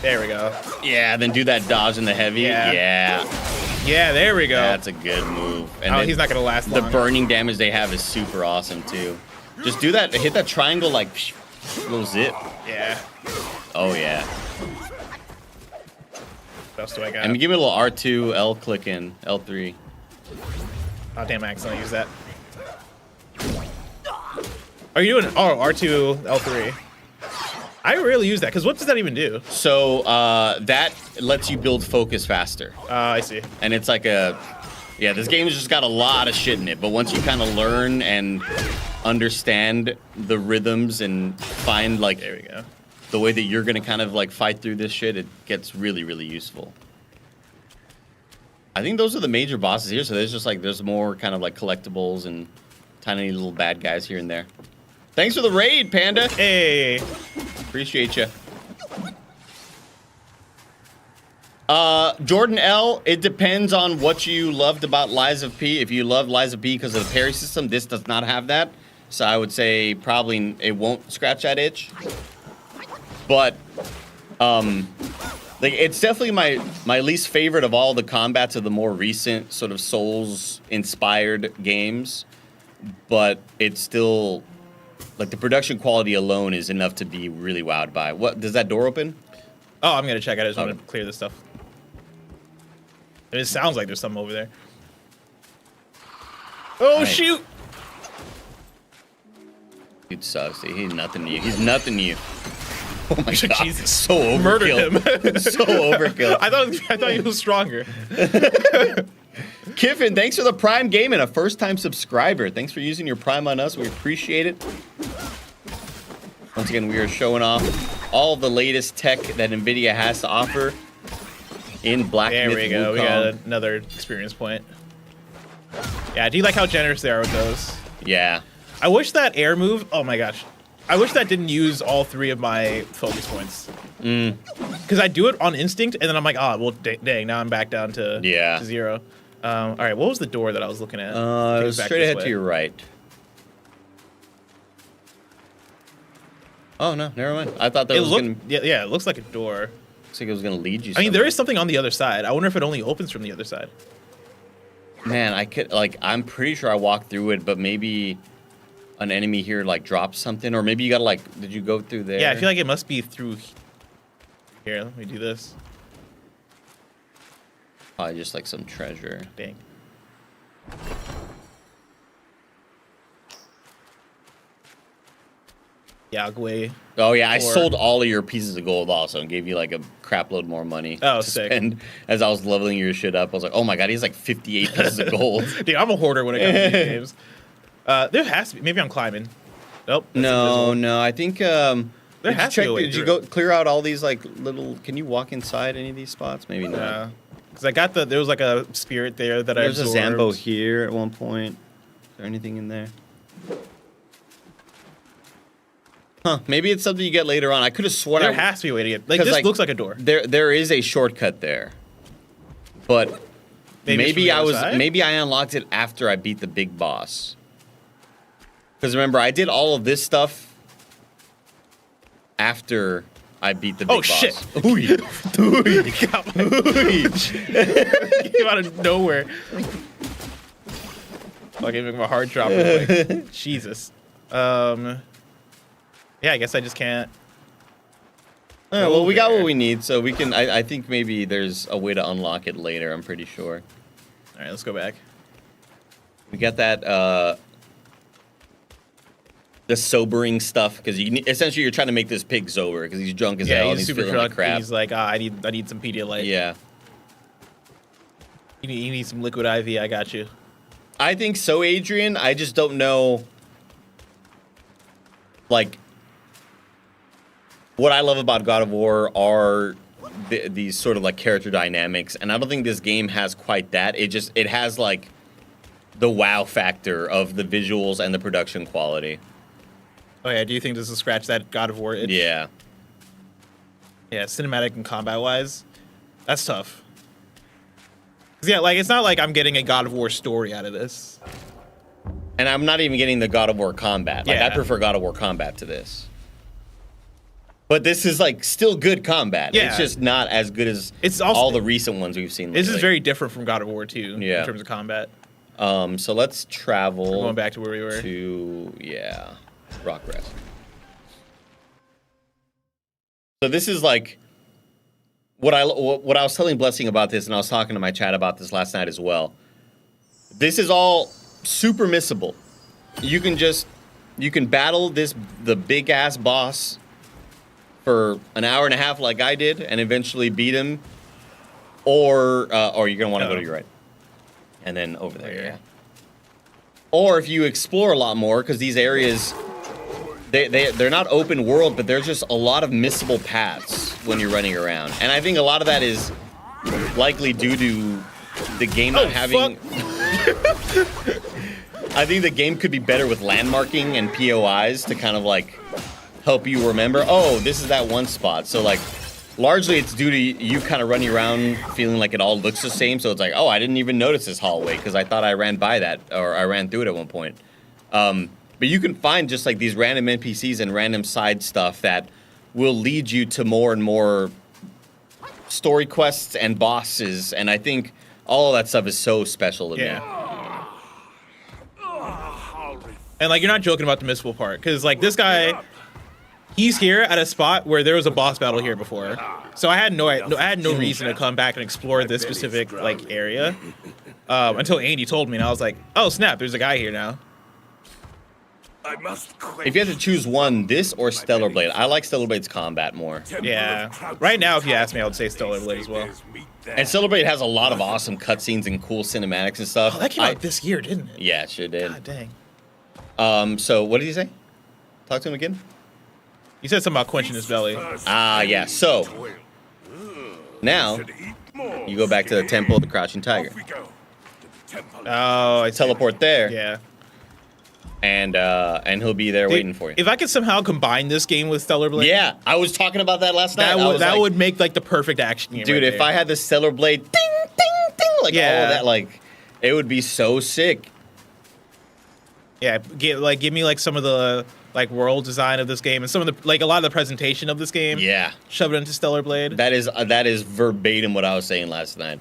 There we go. Yeah, then do that dodge in the heavy. Yeah. Yeah, there we go. That's a good move. And oh, then he's not gonna last long. the burning damage they have is super awesome too. Just do that, hit that triangle like little zip. Yeah. Oh yeah. What else do I got? I mean, give me a little R2, L clicking, L3. Oh damn, I accidentally used that. Are you doing R2, L3? I rarely use that, because what does that even do? So that lets you build focus faster. I see. And it's like yeah, this game has just got a lot of shit in it. But once you kind of learn and understand the rhythms and find like, There we go. the way that you're gonna kind of like fight through this shit, it gets really, really useful. I think those are the major bosses here. So there's more kind of like collectibles and tiny little bad guys here and there. Thanks for the raid, Panda. Hey. Appreciate you. Jordan L, it depends on what you loved about Lies of P. If you love Lies of P because of the parry system, this does not have that. So I would say probably it won't scratch that itch. But like it's definitely my least favorite of all the combats of the more recent sort of Souls-inspired games. But it's still like the production quality alone is enough to be really wowed by. What does that door open? Oh, I'm gonna check. I just want Okay. to clear this stuff. It sounds like there's something over there. Oh Right. shoot! Dude sucks. Dude. He's nothing to you. He's nothing to you. Oh my god. Jesus. So overkill. Murdered him. So overkill. I thought he was stronger. Kiffin, thanks for the Prime game and a first-time subscriber. Thanks for using your Prime on us. We appreciate it. Once again, we are showing off all the latest tech that NVIDIA has to offer in Black There Myth we go. We Wukong. got another experience point. Yeah, do you like how generous they are with those? Yeah. I wish that air move. Oh my gosh. I wish that didn't use all 3 of my focus points. Because I do it on instinct, and then I'm like, oh, well, dang, now I'm back down to, Yeah. to 0. All right, what was the door that I was looking at? It Take was us back straight this ahead way. to your right. Oh, no, never mind. I thought that It was looked, going to... yeah, it looks like a door. Looks like it was going to lead you I mean, there somewhere. is something on the other side. I wonder if it only opens from the other side. Man, I could, like, I'm pretty sure I walked through it, but maybe an enemy here, like, dropped something, or maybe you gotta, like, did you go through there? Yeah, I feel like it must be through here. Let me do this. Probably just, like, some treasure. Dang. Yagway. Oh, yeah, I Or- sold all of your pieces of gold also and gave you, like, a crap load more money Oh, to sick. spend as I was leveling your shit up. I was like, oh my god, he has, like, 58 pieces of gold. Dude, I'm a hoarder when it comes to these games. There has to be. Maybe I'm climbing. Nope. that's invisible. No, I think, There did has you to be a way did you through go clear out all these, like, little, can you walk inside any of these spots? Maybe not. Yeah. Because I got there was like a spirit there that There's I a absorbed. Zambo here at one point. Is there anything in there? Huh, maybe it's something you get later on. I could have sworn There I... has to be a way to get. Like, 'cause, this like, looks like a door. There is a shortcut there, but Maybe it's from the other side? maybe I unlocked it after I beat the big boss. Because remember, I did all of this stuff after I beat the big Oh, boss. shit. Ooh. Came out of nowhere. Fucking make my heart drop real quick. Jesus. Yeah, I guess I just can't. All right, well, we got there. what we need, so we can. I think maybe there's a way to unlock it later. I'm pretty sure. All right, let's go back. We got that. The sobering stuff because essentially you're trying to make this pig sober because he's drunk as Yeah, hell and he's he's super feeling drunk. like crap. He's like, I need some Pedialyte. Yeah, You need some liquid IV. I got you. I think so, Adrian. I just don't know. Like, what I love about God of War are these sort of like character dynamics, and I don't think this game has quite that. It has like the wow factor of the visuals and the production quality. Oh yeah, do you think this will scratch that God of War itch? Yeah. Yeah, cinematic and combat wise, that's tough. Yeah, like it's not like I'm getting a God of War story out of this. And I'm not even getting the God of War combat. Like, I Yeah. prefer God of War combat to this. But this is, like, still good combat. Yeah. It's just not as good as It's also- all the recent ones we've seen This lately. is very different from God of War 2 Yeah. in terms of combat. So let's travel Going back to where we were. to, Rock Rest. So this is, like, what I was telling Blessing about this, and I was talking to my chat about this last night as well. This is all super missable. You can battle the big ass boss for an hour and a half like I did and eventually beat him, or you're gonna want to go to your right and then over there. Yeah. Or if you explore a lot more, because these areas they're not open world, but there's just a lot of missable paths when you're running around, and I think a lot of that is likely due to the game not having. I think the game could be better with landmarking and POIs to kind of like help you remember, oh, this is that one spot. So like largely it's due to you kind of running around feeling like it all looks the same. So it's like, oh, I didn't even notice this hallway because I thought I ran by that or I ran through it at one point. But you can find just like these random NPCs and random side stuff that will lead you to more and more story quests and bosses. And I think all of that stuff is so special to me. And like you're not joking about the missable part, because like this guy, he's here at a spot where there was a boss battle here before, so I had no reason to come back and explore this specific like area until Andy told me, and I was like, oh snap, there's a guy here now. If you had to choose one, this or Stellar Blade, I like Stellar Blade's combat more. Yeah, right now if you ask me, I would say Stellar Blade as well. And Stellar Blade has a lot of awesome cutscenes and cool cinematics and stuff. Oh, that came out this year, didn't it? Yeah, it sure did. God dang. So what did he say? Talk to him again. You said something about quenching his belly. Yeah. So now you go back to the Temple of the Crouching Tiger. Oh, I see. Teleport there, Yeah. and he'll be there waiting for you. If I could somehow combine this game with Stellar Blade, Yeah, I was talking about that last night. that would make like the perfect action game. dude. right If there. I had the Stellar Blade, ding, ding, ding, like all Yeah. of that, like it would be so sick. Yeah, give me like some of the like world design of this game and some of the like a lot of the presentation of this game. Yeah, Shove it into Stellar Blade. that is verbatim what I was saying last night.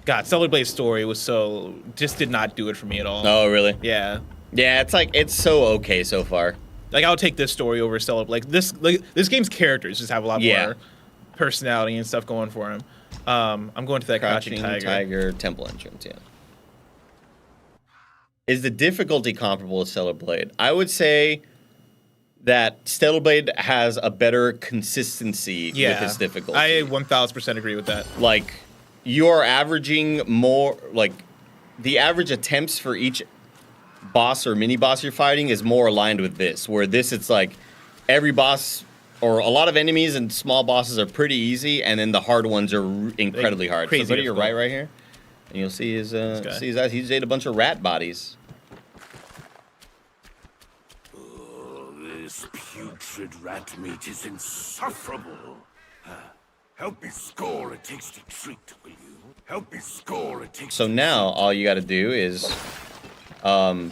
God, Stellar Blade's story was just did not do it for me at all. Oh, really? Yeah. Yeah, it's so okay so far. Like I'll take this story over Stellar Blade. This game's characters just have a lot more personality and stuff going for them. I'm going to that Crouching Tiger. Temple entrance, yeah. Is the difficulty comparable with Stellar Blade? I would say that Stellar Blade has a better consistency with its difficulty. I 1000% agree with that. Like, you are averaging more, like, the average attempts for each boss or mini-boss you're fighting is more aligned with this, where this, it's like, every boss, or a lot of enemies and small bosses are pretty easy, and then the hard ones are incredibly hard. Crazy So go to your difficult. right here, and you'll see his, guy. see his eyes. He just ate a bunch of rat bodies. This putrid rat meat is insufferable. Help me score a tasty treat, will you? Help me score a tasty So now, all you gotta do is, drive me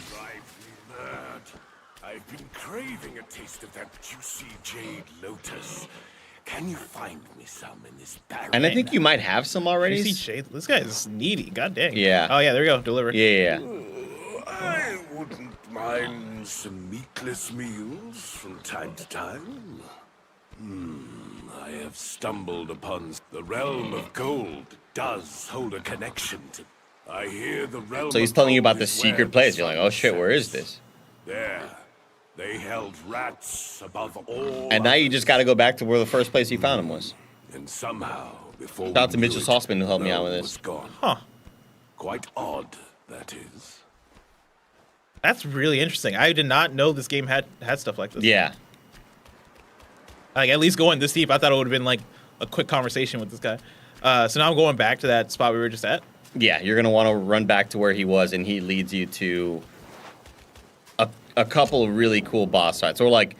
mad. I've been craving a taste of that juicy jade lotus. Can you find me some in this barrel? and I think you might have some already. You see Shade? This guy is needy. God dang. Yeah. Oh yeah, there we go. Deliver. Yeah. I wouldn't mind some meatless meals from time to time. I have stumbled upon the realm of gold. Does hold a connection to. I hear the realm. So he's of telling you gold about the is where secret place. You're like, oh shit, where is sun this? There, they held rats above all. And now you just gotta go back to where the first place you found him was. And somehow, before Shout out to we Mitchell knew it, Saltzman who helped me out with Rome this. was gone. Huh. Quite odd, that is. That's really interesting. I did not know this game had stuff like this. Yeah. Like at least going this deep, I thought it would have been like a quick conversation with this guy. So now I'm going back to that spot we were just at. Yeah, you're gonna want to run back to where he was, and he leads you to a couple of really cool boss fights. Or like,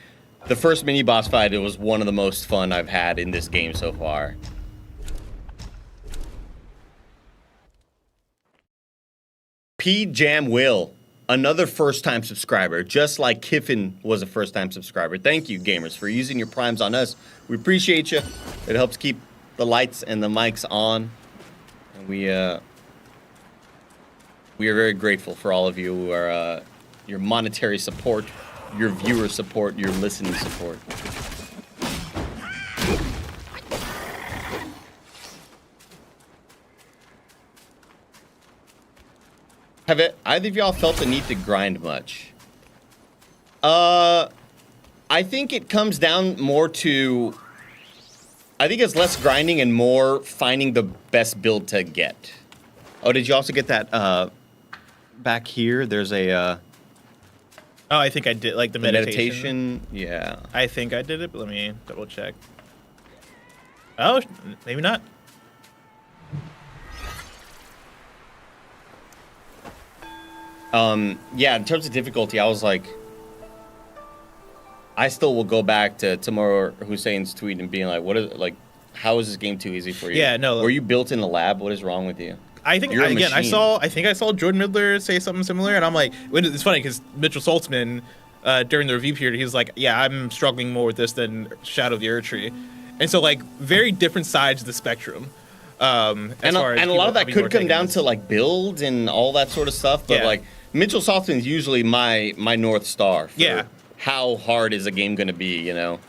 the first mini boss fight, it was one of the most fun I've had in this game so far. P Jam Will, another first-time subscriber, just like Kiffin was a first-time subscriber. Thank you, gamers, for using your primes on us. We appreciate you. It helps keep the lights and the mics on. And we are very grateful for all of you who are your monetary support, your viewer support, your listening support. Have either of y'all felt the need to grind much? I think it comes down more to... I think it's less grinding and more finding the best build to get. Oh, did you also get that back here? There's a... Oh, I think I did, like the meditation. Yeah. I think I did it, but let me double check. Oh, maybe not. Yeah, in terms of difficulty, I was like... I still will go back to Tamar Hussein's tweet and being like, "What is like? How is this game too easy for you?" Yeah, no. Were you built in the lab? What is wrong with you? I think You're a again. machine. I think I saw Jordan Midler say something similar, and I'm like, it's funny because Mitchell Saltzman during the review period, he was like, "Yeah, I'm struggling more with this than Shadow of the Erdtree," and so like very different sides of the spectrum. And a lot of that could come down to like build and all that sort of stuff. But Yeah. like Mitchell Saltzman's usually my North Star. For Yeah. How hard is a game going to be? You know,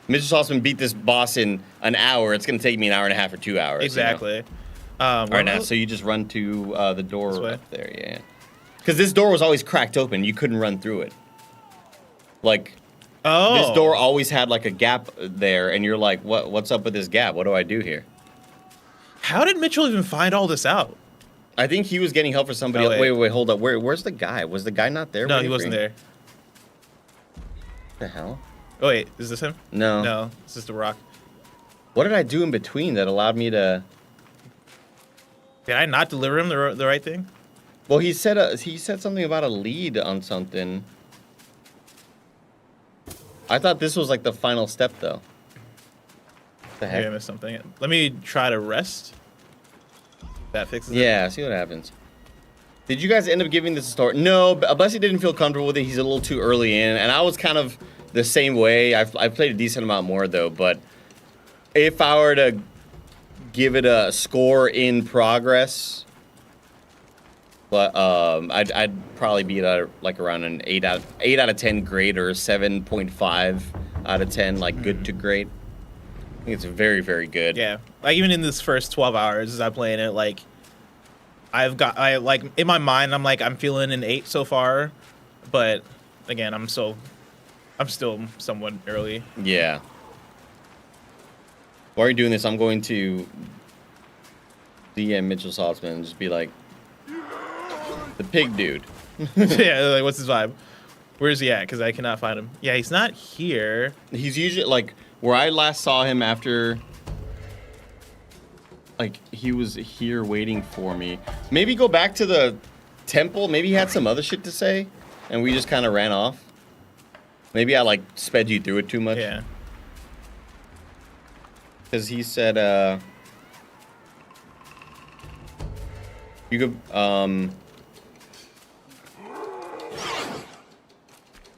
Mitchell Saltzman beat this boss in an hour. It's going to take me an hour and a half or 2 hours. Exactly. You know? All right, now, so you just run to the This door way? up there, yeah. Because this door was always cracked open. You couldn't run through it. Like, Oh, this door always had like a gap there, and you're like, what's up with this gap? What do I do here? How did Mitchell even find all this out? I think he was getting help for somebody Oh, else. wait. Wait, hold up. Where's the guy? Was the guy not there? No, waiting he for wasn't you? there. What the hell? Oh wait, is this him? No. No, it's just a rock. What did I do in between that allowed me to... Did I not deliver him the right thing? Well, he said something about a lead on something. I thought this was like the final step, though. The Maybe I heck? missed something. Let me try to rest. That fixes it. Yeah, see what happens. Did you guys end up giving this a start? No, Blessy didn't feel comfortable with it. He's a little too early in, and I was kind of the same way. I've played a decent amount more, though, but if I were to give it a score in progress, but I'd probably be at like around an 8 out of 10 grade or 7.5 out of 10, like good to great. I think it's very, very good. Yeah. Like even in this first 12 hours as I'm playing it, like I like in my mind I'm like I'm feeling an 8 so far, but again I'm still somewhat early. Yeah. While you're doing this, I'm going to DM Mitchell Saltzman and just be like, the pig dude. Yeah, like what's his vibe? Where's he at? Because I cannot find him. Yeah, he's not here. He's usually like where I last saw him after. Like he was here waiting for me. Maybe go back to the temple. Maybe he had some other shit to say, and we just kind of ran off. Maybe I like sped you through it too much. Yeah. Because he said, you could,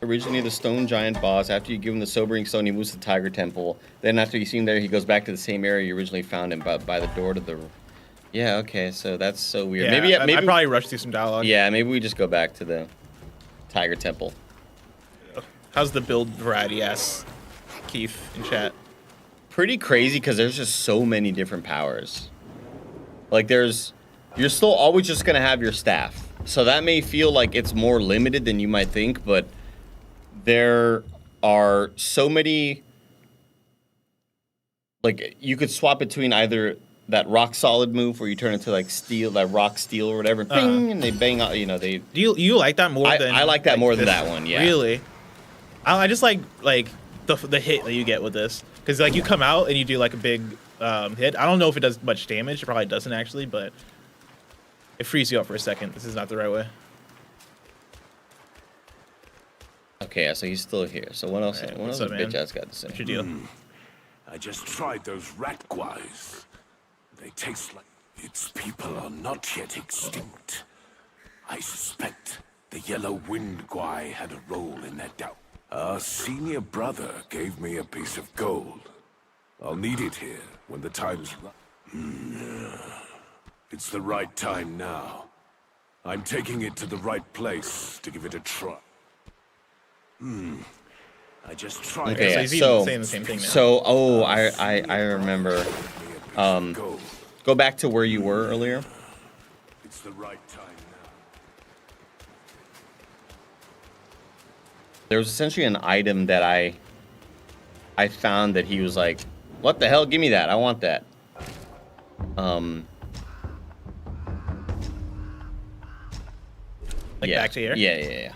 originally the stone giant boss. After you give him the sobering stone, he moves to the tiger temple. Then after you see him there, he goes back to the same area you originally found him, but by the door to the... Yeah, okay, so that's so weird. Yeah, maybe I probably rushed through some dialogue. Yeah, maybe we just go back to the tiger temple. How's the build variety? Ask Keith in chat. Pretty crazy because there's just so many different powers. Like you're still always just gonna have your staff. So that may feel like it's more limited than you might think, but there are so many, like you could swap between either that rock solid move where you turn into like steel, that rock steel or whatever, bing, and they bang out, they... Do you like that more than... I like that more than this? that one, yeah. Really? I just like the hit that you get with this. Because like you come out and you do like a big hit. I don't know if it does much damage. It probably doesn't actually, but it frees you up for a second. This is not the right way. Okay, yeah, so he's still here. So what else? Alright, What else what's has up, bitch man? ass got to say? What's your deal? I just tried those rat guys. They taste like its people are not yet extinct. I suspect the yellow wind guai had a role in that doubt. Our senior brother gave me a piece of gold. I'll need it here when the time's right. It's the right time now. I'm taking it to the right place to give it a try. I just tried. Okay, so yeah, he's so even saying the same thing now. so oh, I remember. Gold. Go back to where you were earlier. It's the right time now. There was essentially an item that I found that he was like, "What the hell? Give me that! I want that." Like yeah. back to here? Yeah.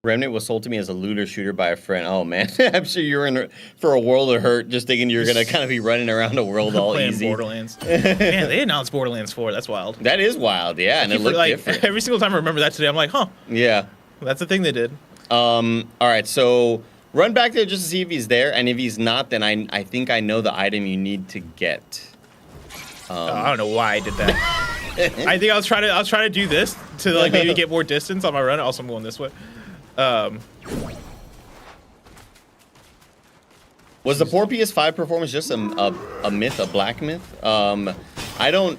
Remnant was sold to me as a looter shooter by a friend. Oh man, I'm sure you're in for a world of hurt just thinking you're gonna kind of be running around a world all Playing easy. Borderlands. Man, they announced Borderlands 4. That's wild. That is wild, yeah, and it looked like, different. Every single time I remember that today, I'm like, huh, Yeah. that's the thing they did. All right, so run back there just to see if he's there, and if he's not, then I think I know the item you need to get. I don't know why I did that. I think I was trying to do this to like maybe get more distance on my run. Also, I'm going this way. Was the poor PS5 performance just a myth, a black myth? I don't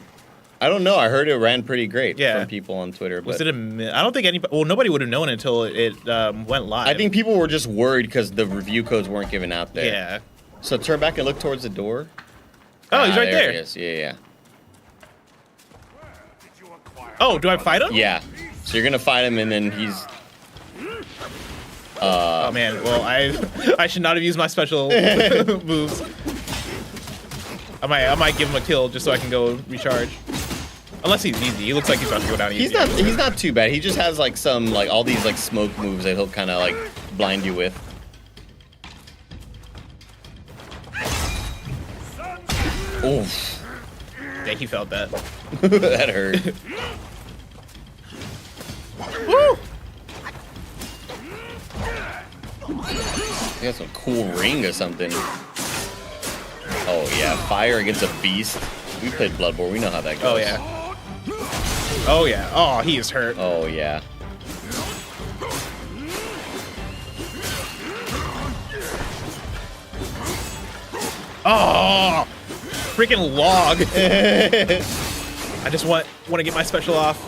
know. I heard it ran pretty great Yeah. from people on Twitter. Was But it a myth? I don't think anybody. Well, nobody would have known until it went live. I think people were just worried because the review codes weren't given out there. Yeah. So turn back and look towards the door. Oh, he's right there. He is. Yeah. Oh, do I fight him? Yeah. So you're gonna fight him, and then he's. Oh man. Well, I should not have used my special moves. I might give him a kill just so I can go recharge. Unless he's easy. He looks like he's about to go down easy. He's not too bad. He just has like some like all these like smoke moves that he'll kind of like blind you with. Oof. Yeah, he felt that. That hurt. Woo! He got some cool ring or something. Oh yeah, fire against a beast. We played Bloodborne. We know how that goes. Oh yeah. Oh yeah. Oh, he is hurt. Oh yeah. Oh, freaking log. I just want to get my special off.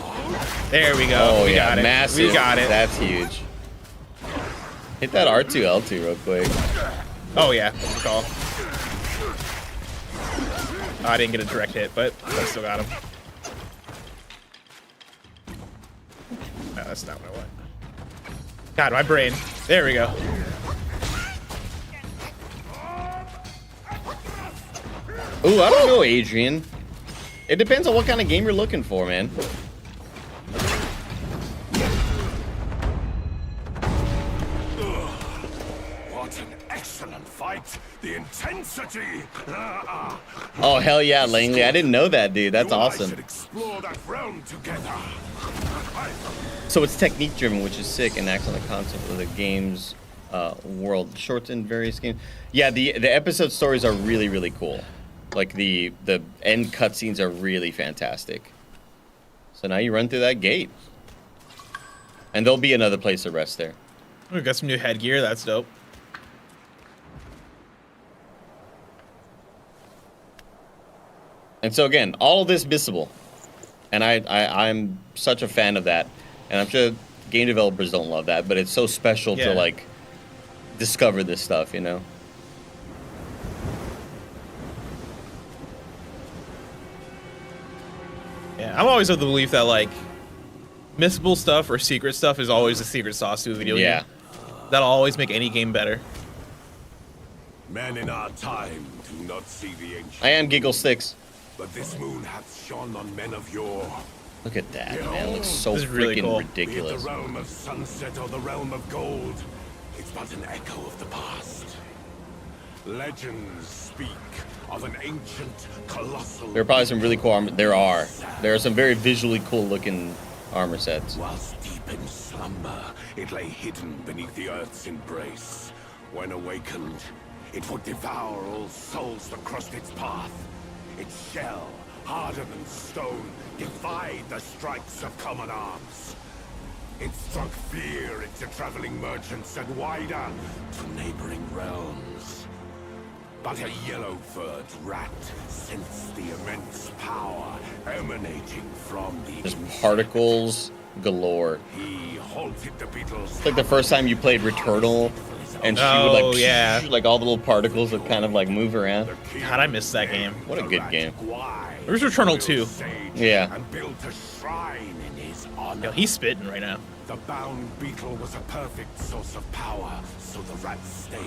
There we go. Oh we yeah, got it. massive. We got it. That's huge. Hit that R2 L2 real quick. Oh yeah. Good call. Oh, I didn't get a direct hit, but I still got him. No, that's not what I want. God, my brain. There we go. Ooh, I don't know, Adrian. It depends on what kind of game you're looking for, man. What an excellent fight! The intensity! Oh, hell yeah, Langley. I didn't know that, dude. That's You and I awesome. should explore that realm together. So it's technique driven, which is sick, and acts on the concept of the game's world. Shorts in various games. Yeah, the episode stories are really, really cool. Like the end cutscenes are really fantastic. So now you run through that gate. And there'll be another place to rest there. We got some new headgear. That's dope. And so again, all of this missable. And I'm such a fan of that. And I'm sure game developers don't love that, but it's so special Yeah. to like discover this stuff, you know? Yeah, I'm always of the belief that like missable stuff or secret stuff is always the secret sauce to a video Yeah. game. That'll always make any game better. Men in our time do not see the ancient, I am Giggle Sticks. but this moon hath shone on men of yore. Look at that, man. It looks so This is really freaking cool. Be it ridiculous. the realm of sunset or the realm of gold, it's but an echo of the past. Legends speak of an ancient, colossal. There are probably some really cool armor. There are some very visually cool looking armor sets. Whilst deep in slumber, it lay hidden beneath the earth's embrace. When awakened, it would devour all souls that crossed its path. Its shell, harder than stone, defied the strikes of common arms. It struck fear into traveling merchants and wider to neighboring realms. But a yellow-furred rat sensed the immense power emanating from the Just particles galore. He halted the beetles. It's like the first time you played Returnal, and she would Oh, like, yeah. like all the little particles would kind of like move around. God, I missed that game. What a good game. There's Returnal 2. Yeah. And built a shrine in his honor. Yo, he's spitting right now. The bound beetle was a perfect source of power, so the rat stayed.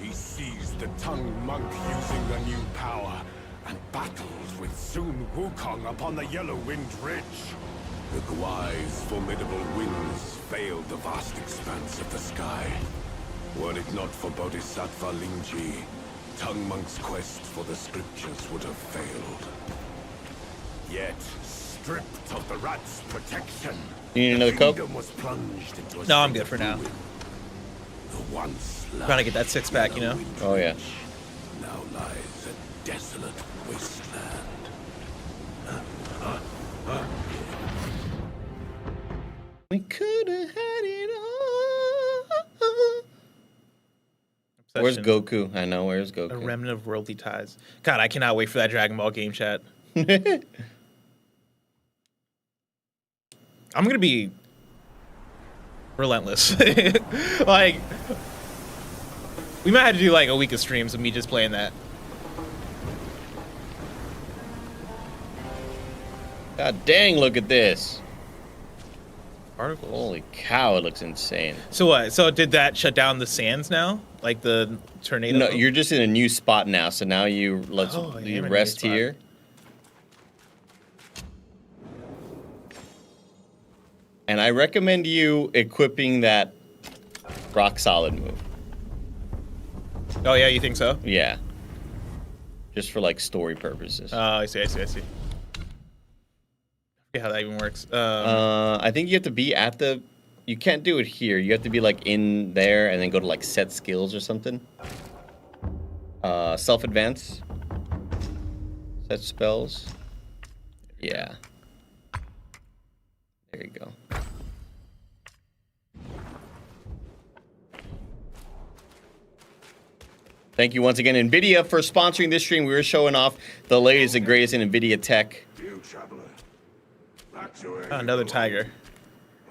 He seized the tongue monk using the new power, and battled with soon Wukong upon the Yellow-Wind Ridge. The Gwai's formidable winds veiled the vast expanse of the sky. Were it not for Bodhisattva Lingji, Tongue Monk's quest for the scriptures would have failed. Yet, stripped of the rat's protection, You need another the Coke? kingdom was plunged into a No, I'm state good for of now. ruin. The once Trying to get that six-pack, you know? Oh yeah. now lies a desolate wasteland. We could have had it all. Where's Obsession. Goku? I know, where's A Goku? remnant of worldly ties. God, I cannot wait for that Dragon Ball game chat. I'm gonna be relentless. Like, we might have to do like a week of streams of me just playing that. God dang, look at this. Articles. Holy cow, it looks insane. So what? So did that shut down the sands now? Like the tornado? No, you're just in a new spot now, so now you Oh, I am you in a new rest spot. here. And I recommend you equipping that rock solid move. Oh yeah, you think so? Yeah. Just for like story purposes. Oh, I see. Yeah, how that even works. I think you have to be at the. You can't do it here. You have to be like in there and then go to like set skills or something. Self advance. Set spells. Yeah. There you go. Thank you once again, NVIDIA, for sponsoring this stream. We were showing off the latest and greatest in NVIDIA tech. You traveler, back to where Another you tiger.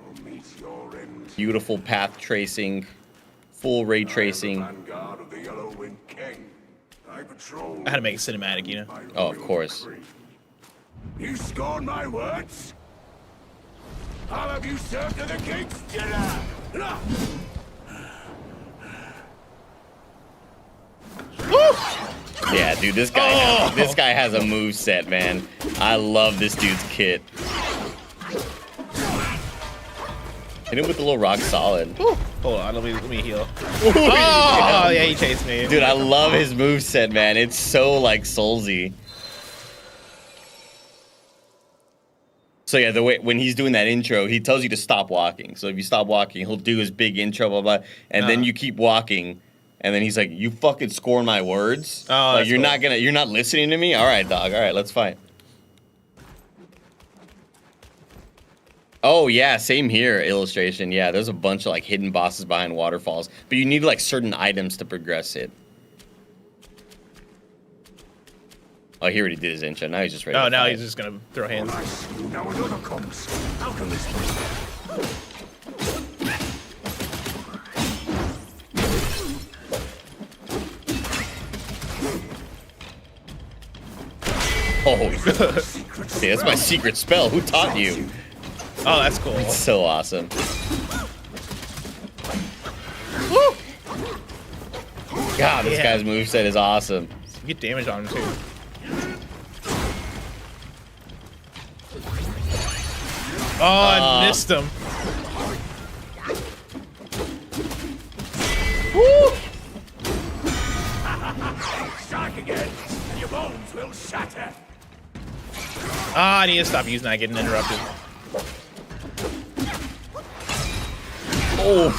will meet your end. Beautiful path tracing, full ray tracing. Vanguard of the Yellow-Wind King. I patrol. I had to make it cinematic, you know. by Oh, of royal course. decree. You scorn my words? I'll have you served to the king's dinner. Yeah, dude, this guy has a move set, man. I love this dude's kit. Hit him with a little rock solid. Hold on, let me heal. Oh yeah, he chased me. Dude, I love his move set, man. It's so like soulsy. So yeah, the way when he's doing that intro, he tells you to stop walking. So if you stop walking, he'll do his big intro, blah blah, and then you keep walking, and then he's like, "You fucking scorn my words. Oh, like that's you're not listening to me. All right, dog. All right, let's fight." Oh yeah, same here. Illustration. Yeah, there's a bunch of like hidden bosses behind waterfalls, but you need like certain items to progress it. Oh, he already did his intro. Now he's just ready. Oh, to now fight. he's just gonna throw hands. Now another comes. How can this be? Oh, see, that's my secret spell. Who taught you? Oh, that's cool. So awesome. God, this Yeah. guy's moveset is awesome. You get damage on him too. Oh, I missed him. Strike again, and your bones will shatter. Ah, I need to stop using that, getting interrupted. Oh.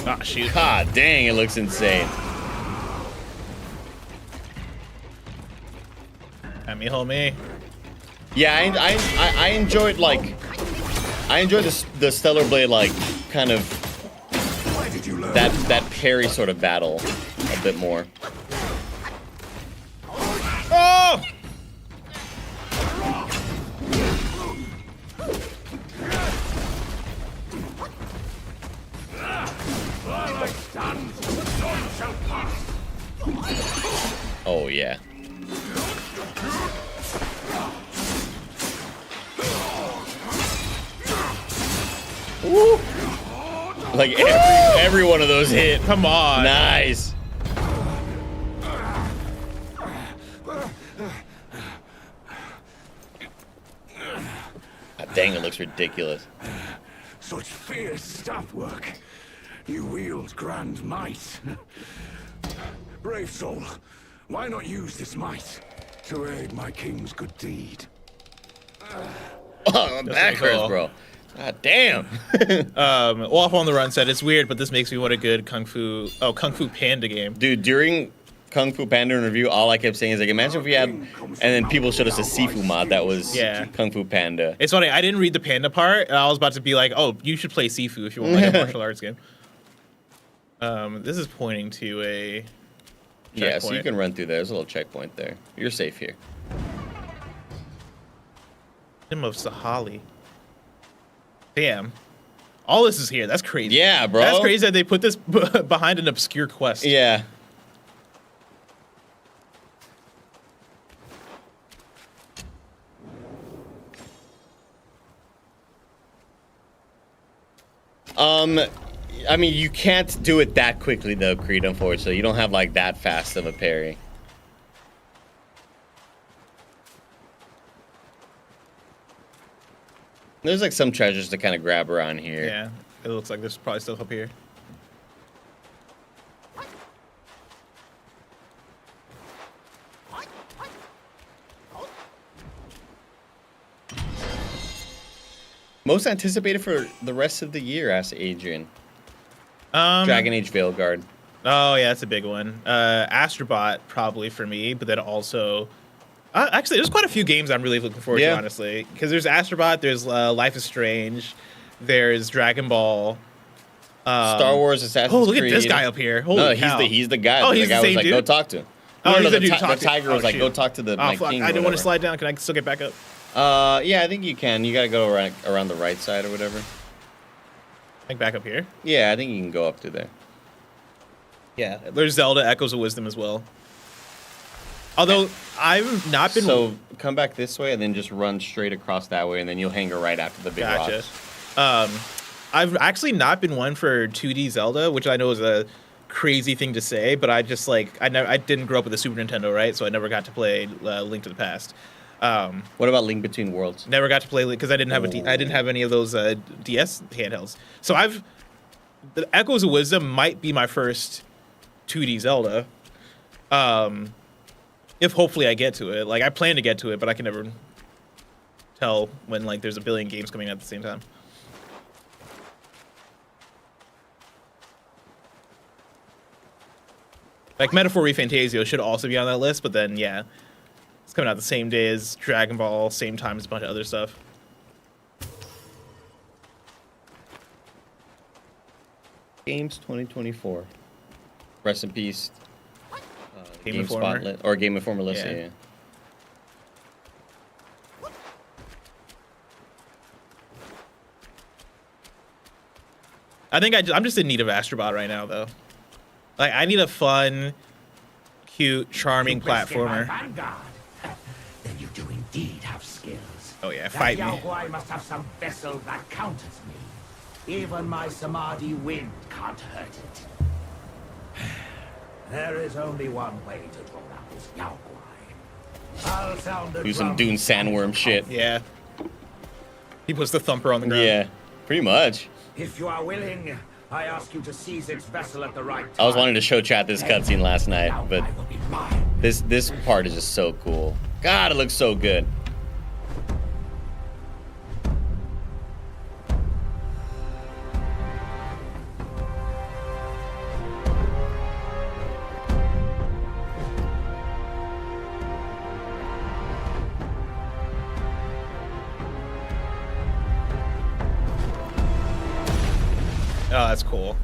Ah, shoot. God dang, it looks insane. Let me hold me. Yeah, I enjoyed like I enjoyed the Stellar Blade like kind of that parry sort of battle a bit more. Oh! Oh yeah. Woo! Like every one of those hit. Come on. Nice. God dang, it looks ridiculous. Such fierce staff work. You wield grand might. Brave soul, why not use this might to aid my king's good deed? Oh, my back hurts, cool. bro. God damn. Waffle on the Run said it's weird, but this makes me want a good Kung Fu Panda game. Dude, during Kung Fu Panda in review, all I kept saying is like, imagine if we had, and then people showed us a Sifu mod that was Kung Fu Panda. It's funny, I didn't read the Panda part, and I was about to be like, oh, you should play Sifu if you want like a martial arts game. This is pointing to a Yeah, so you checkpoint. can run through there. There's a little checkpoint there. You're safe here. Hymn of Sahali. Damn. All this is here. That's crazy. Yeah, bro. That's crazy that they put this behind an obscure quest. Yeah. I mean, you can't do it that quickly though, Creed, unfortunately. You don't have like that fast of a parry. There's like some treasures to kind of grab around here. Yeah. It looks like there's probably stuff up here. Most anticipated for the rest of the year, asked Adrian. Dragon Age Veilguard. Oh yeah, that's a big one. Astrobot probably for me, but then also, actually, there's quite a few games I'm really looking forward to, honestly. Because there's Astrobot, there's Life is Strange, there's Dragon Ball, Star Wars, Assassin's Creed. Oh, look at this guy up here! Holy cow. he's the guy. Oh, the he's guy the same was like, dude? go talk to him. Oh, No, he's the the dude to the talk to. tiger was Oh, like, shoot. go talk to the Oh my fuck! king. I didn't want to or slide down. Can I still get back up? whatever. Yeah, I think you can. You gotta go around the right side or whatever. Like back up here? Yeah, I think you can go up to there. Yeah. There's Zelda Echoes of Wisdom as well. Although I've not been. So come back this way and then just run straight across that way, and then you'll hang her right after the big Gotcha. rocks. I've actually not been one for 2D Zelda, which I know is a crazy thing to say, but I just like I didn't grow up with a Super Nintendo, right? So I never got to play Link to the Past. What about Link Between Worlds? Never got to play because I didn't have I didn't have any of those DS handhelds. So the Echoes of Wisdom might be my first 2D Zelda. If hopefully I get to it. Like I plan to get to it, but I can never tell when like there's a billion games coming out at the same time. Like Metaphor ReFantasio should also be on that list, but then yeah, it's coming out the same day as Dragon Ball, same time as a bunch of other stuff. Games 2024. Rest in peace. Game Game Informer. Spotlight or Game Informer list. Yeah. Yeah. I think I'm just in need of Astrobot right now, though. Like, I need a fun, cute, charming platformer. Vanguard. Then you do indeed have skills. Oh yeah, That fight me. Yaogwai must have some vessel that counters me. Even my Samadhi wind can't hurt it. There is only one way to draw out this Yaogwai. I'll sound the Do some drum. Dune sandworm shit. Yeah. He puts the thumper on the ground. Yeah, pretty much. If you are willing, I ask you to seize its vessel at the right time. I was wanting to show chat this cutscene last night, but Yaogwai will be mine. this part is just so cool. God, it looks so good. Oh, that's cool.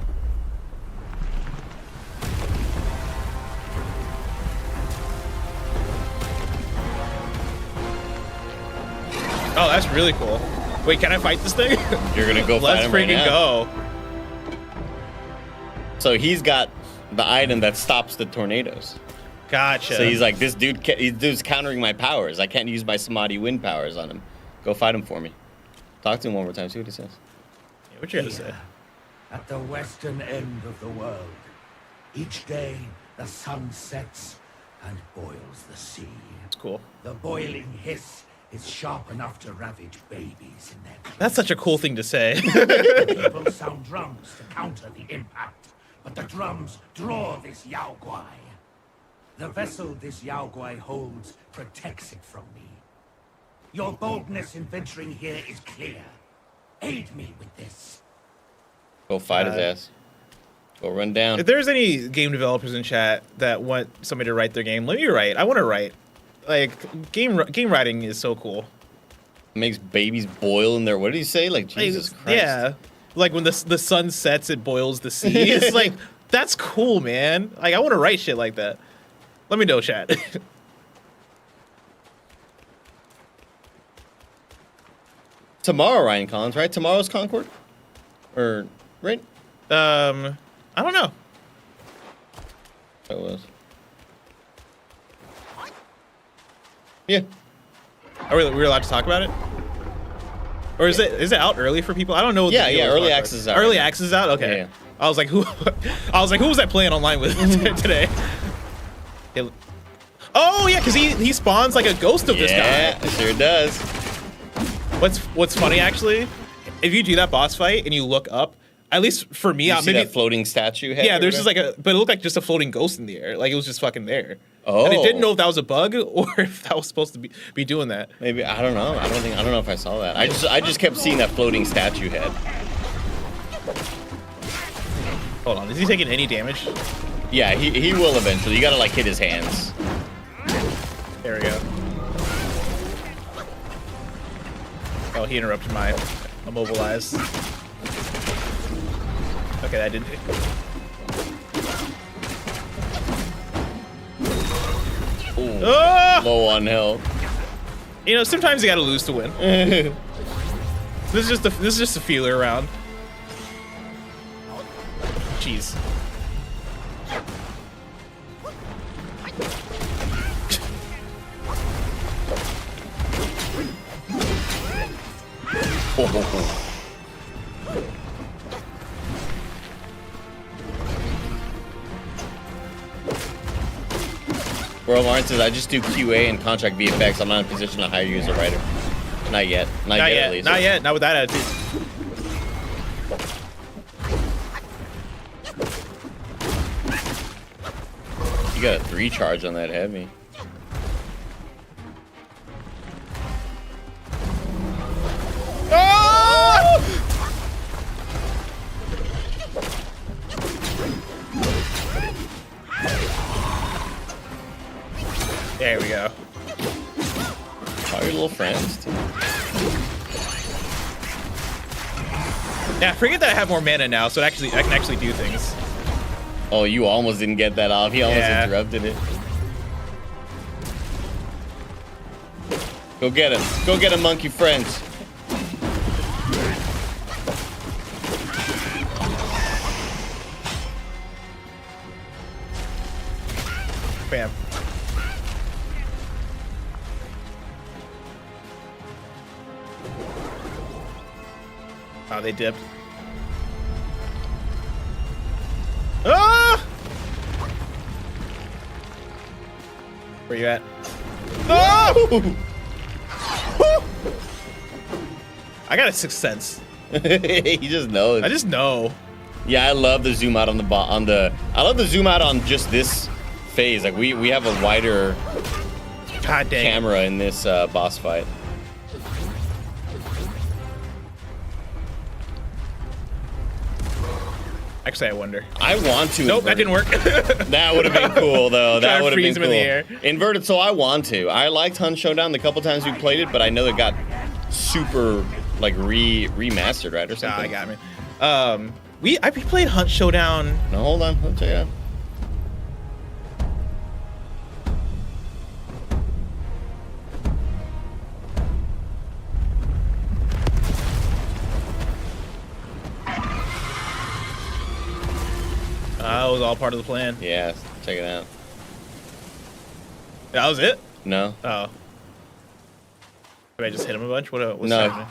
Oh, that's really cool. Wait, can I fight this thing? You're gonna go fight Let's him right freaking now. go. So he's got the item that stops the tornadoes. Gotcha. So he's like, this dude's countering my powers. I can't use my Samadhi wind powers on him. Go fight him for me. Talk to him one more time. See what he says. Yeah, what you gonna say? Here, at the western end of the world, each day the sun sets and boils the sea. It's cool. The boiling hiss is sharp enough to ravage babies in their cribs. That's such a cool thing to say. People sound drums to counter the impact, but the drums draw this Yao Guai. The vessel this Yao Guai holds protects it from me. Your boldness in venturing here is clear. Aid me with this. Go fight his ass. Go run down. If there's any game developers in chat that want somebody to write their game, let me write. I want to write. Like game writing is so cool. Makes babies boil in there. What did he say? Like, Jesus Christ. Yeah, like when the sun sets, it boils the sea. It's like that's cool, man. Like I want to write shit like that. Let me know, chat. Tomorrow, Ryan Collins, right? Tomorrow's Concord? Or, right? I don't know. That was. Yeah. Are we allowed to talk about it? Or is it out early for people? I don't know. What Yeah, the deal yeah, is early about access it. is out Early right now. access is out. Okay. Yeah. I was like, who? Who was I playing online with today? Oh yeah, because he spawns like a ghost of this guy. Yeah, it sure does. What's funny actually, if you do that boss fight and you look up, at least for me, You see maybe that floating statue head? yeah, or there's just whatever? like but it looked like just a floating ghost in the air, like it was just fucking there. Oh. And I didn't know if that was a bug or if that was supposed to be doing that. Maybe, I don't know. I don't know if I saw that. I just kept seeing that floating statue head. Hold on, is he taking any damage? Yeah, he will eventually. You gotta like hit his hands. There we go. Oh, he interrupted my immobilize. Okay, that didn't. Ooh, Oh! low on health. You know, sometimes you gotta lose to win. This is just a feeler round. Jeez. Bro, Lawrence says, I just do QA and contract VFX. I'm not in a position to hire you as a writer. Not yet. Not yet, at least. Not yet. Not with that attitude. You got a 3 charge on that heavy. Oh! There we go. How are your little friends? Yeah, forget that I have more mana now, so I can actually do things. Oh, you almost didn't get that off. He almost Yeah. interrupted it. Go get him. Go get him, monkey friends. Bam. Oh, they dipped. Ah! Where you at? No! I got a sixth sense. He just knows. I just know. Yeah, I love the zoom out on I love the zoom out on just this phase. Like we have a wider God dang. camera in this boss fight. Actually, I wonder. I want to. Nope, that didn't work. That would have been cool, though. That to would have been freeze him cool. in the air. Inverted, so I want to. I liked Hunt Showdown the couple times we played it, but I know it got super like remastered, right, or Nah, something. I got me. We played Hunt Showdown. No, hold on. Let's check it out. That was all part of the plan. Yeah, check it out. That was it? No, Oh. Did I just hit him a bunch? What's No. happening?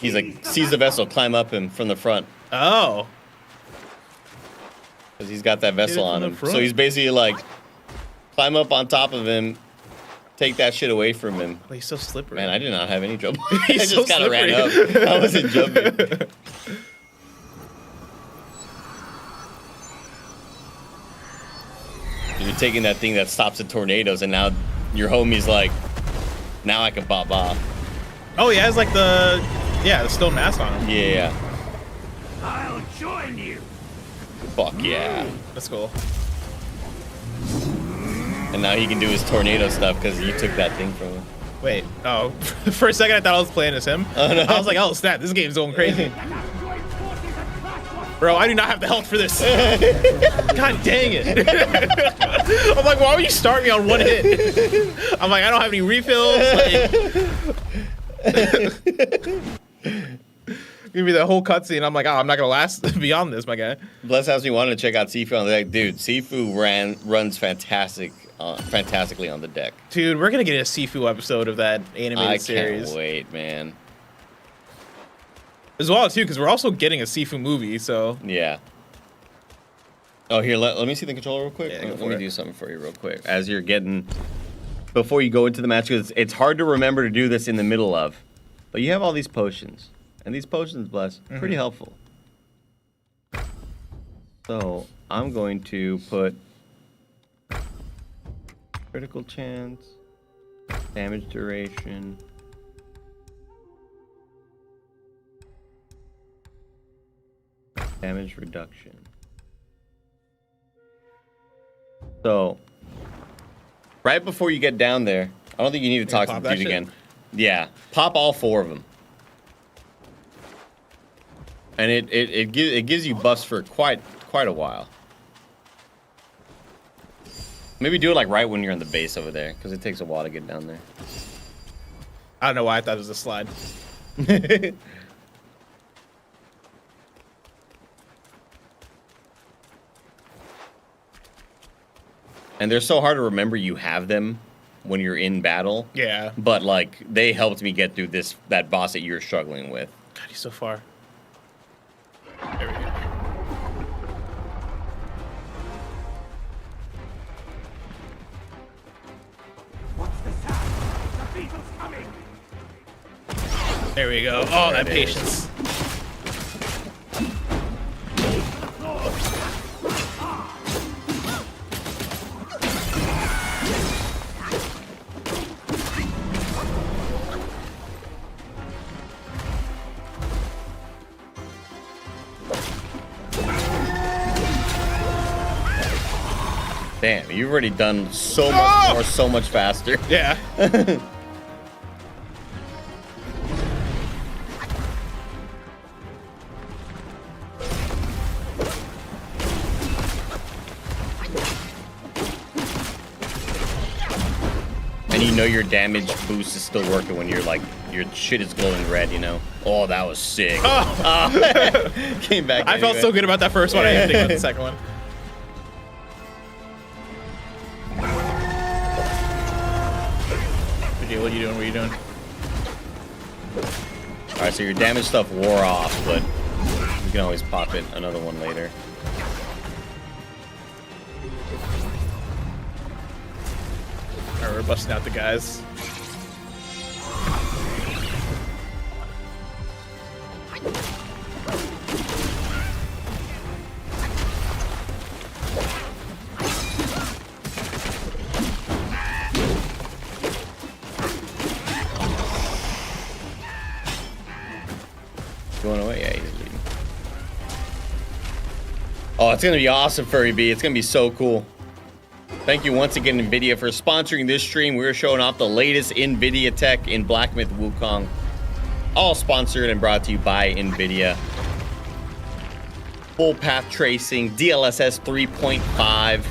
he's like sees the vessel, climb up him from the front Oh. because he's got that vessel from on the him. front. So he's basically like climb up on top of him, take that shit away from him. Oh, he's so slippery. Man, I did not have any trouble. I He's just so kind of ran slippery. up. I wasn't jumping. You're taking that thing that stops the tornadoes, and now your homie's like, now I can pop off. Oh, yeah, it's like the stone mask on him. Yeah. I'll join you. Fuck yeah. That's cool. And now he can do his tornado stuff because you took that thing from him. Wait. Oh, for a second I thought I was playing as him. Oh, no. I was like, oh snap, this game's going crazy. Bro, I do not have the health for this. God dang it. I'm like, why would you start me on one hit? I'm like, I don't have any refills. Give me the whole cutscene. I'm like, oh, I'm not gonna last beyond this, my guy. Bless has me wanting to check out Sifu on the deck. Dude, Sifu runs fantastically on the deck. Dude, we're gonna get a Sifu episode of that animated I series. can't wait, man. As well, too, because we're also getting a Sifu movie, so. Yeah. Oh, here, let me see the controller real quick. Yeah, go Let for me it. do something for you real quick. As you're getting, before you go into the match, because it's hard to remember to do this in the middle of. But you have all these potions. And these potions, Bless, pretty helpful. So, I'm going to put critical chance, damage duration, damage reduction. So, right before you get down there, I don't think you need to talk to pop the that dude shit? again. Yeah, pop all 4 of them. And it gives you buffs for quite a while. Maybe do it like right when you're on the base over there, because it takes a while to get down there. I don't know why I thought it was a slide. And they're so hard to remember you have them when you're in battle. Yeah. But like they helped me get through that boss that you're struggling with. God, he's so far. There we go. What's the sound? The beetle's coming. There we go. Oh, that patience. Damn, you've already done so much more, so much faster. Yeah. And you know your damage boost is still working when you're like, your shit is glowing red, you know? Oh, that was sick. Oh. Came back I felt anyway. so good about that first one. I didn't think about the second one. What are you doing? What are you doing? Alright, so your damage stuff wore off, but you can always pop it another one later. Alright, we're busting out the guys. Oh, it's gonna be awesome, Furry B. It's gonna be so cool. Thank you once again, NVIDIA, for sponsoring this stream. We're showing off the latest NVIDIA tech in Black Myth Wukong. All sponsored and brought to you by NVIDIA. Full path tracing, DLSS 3.5.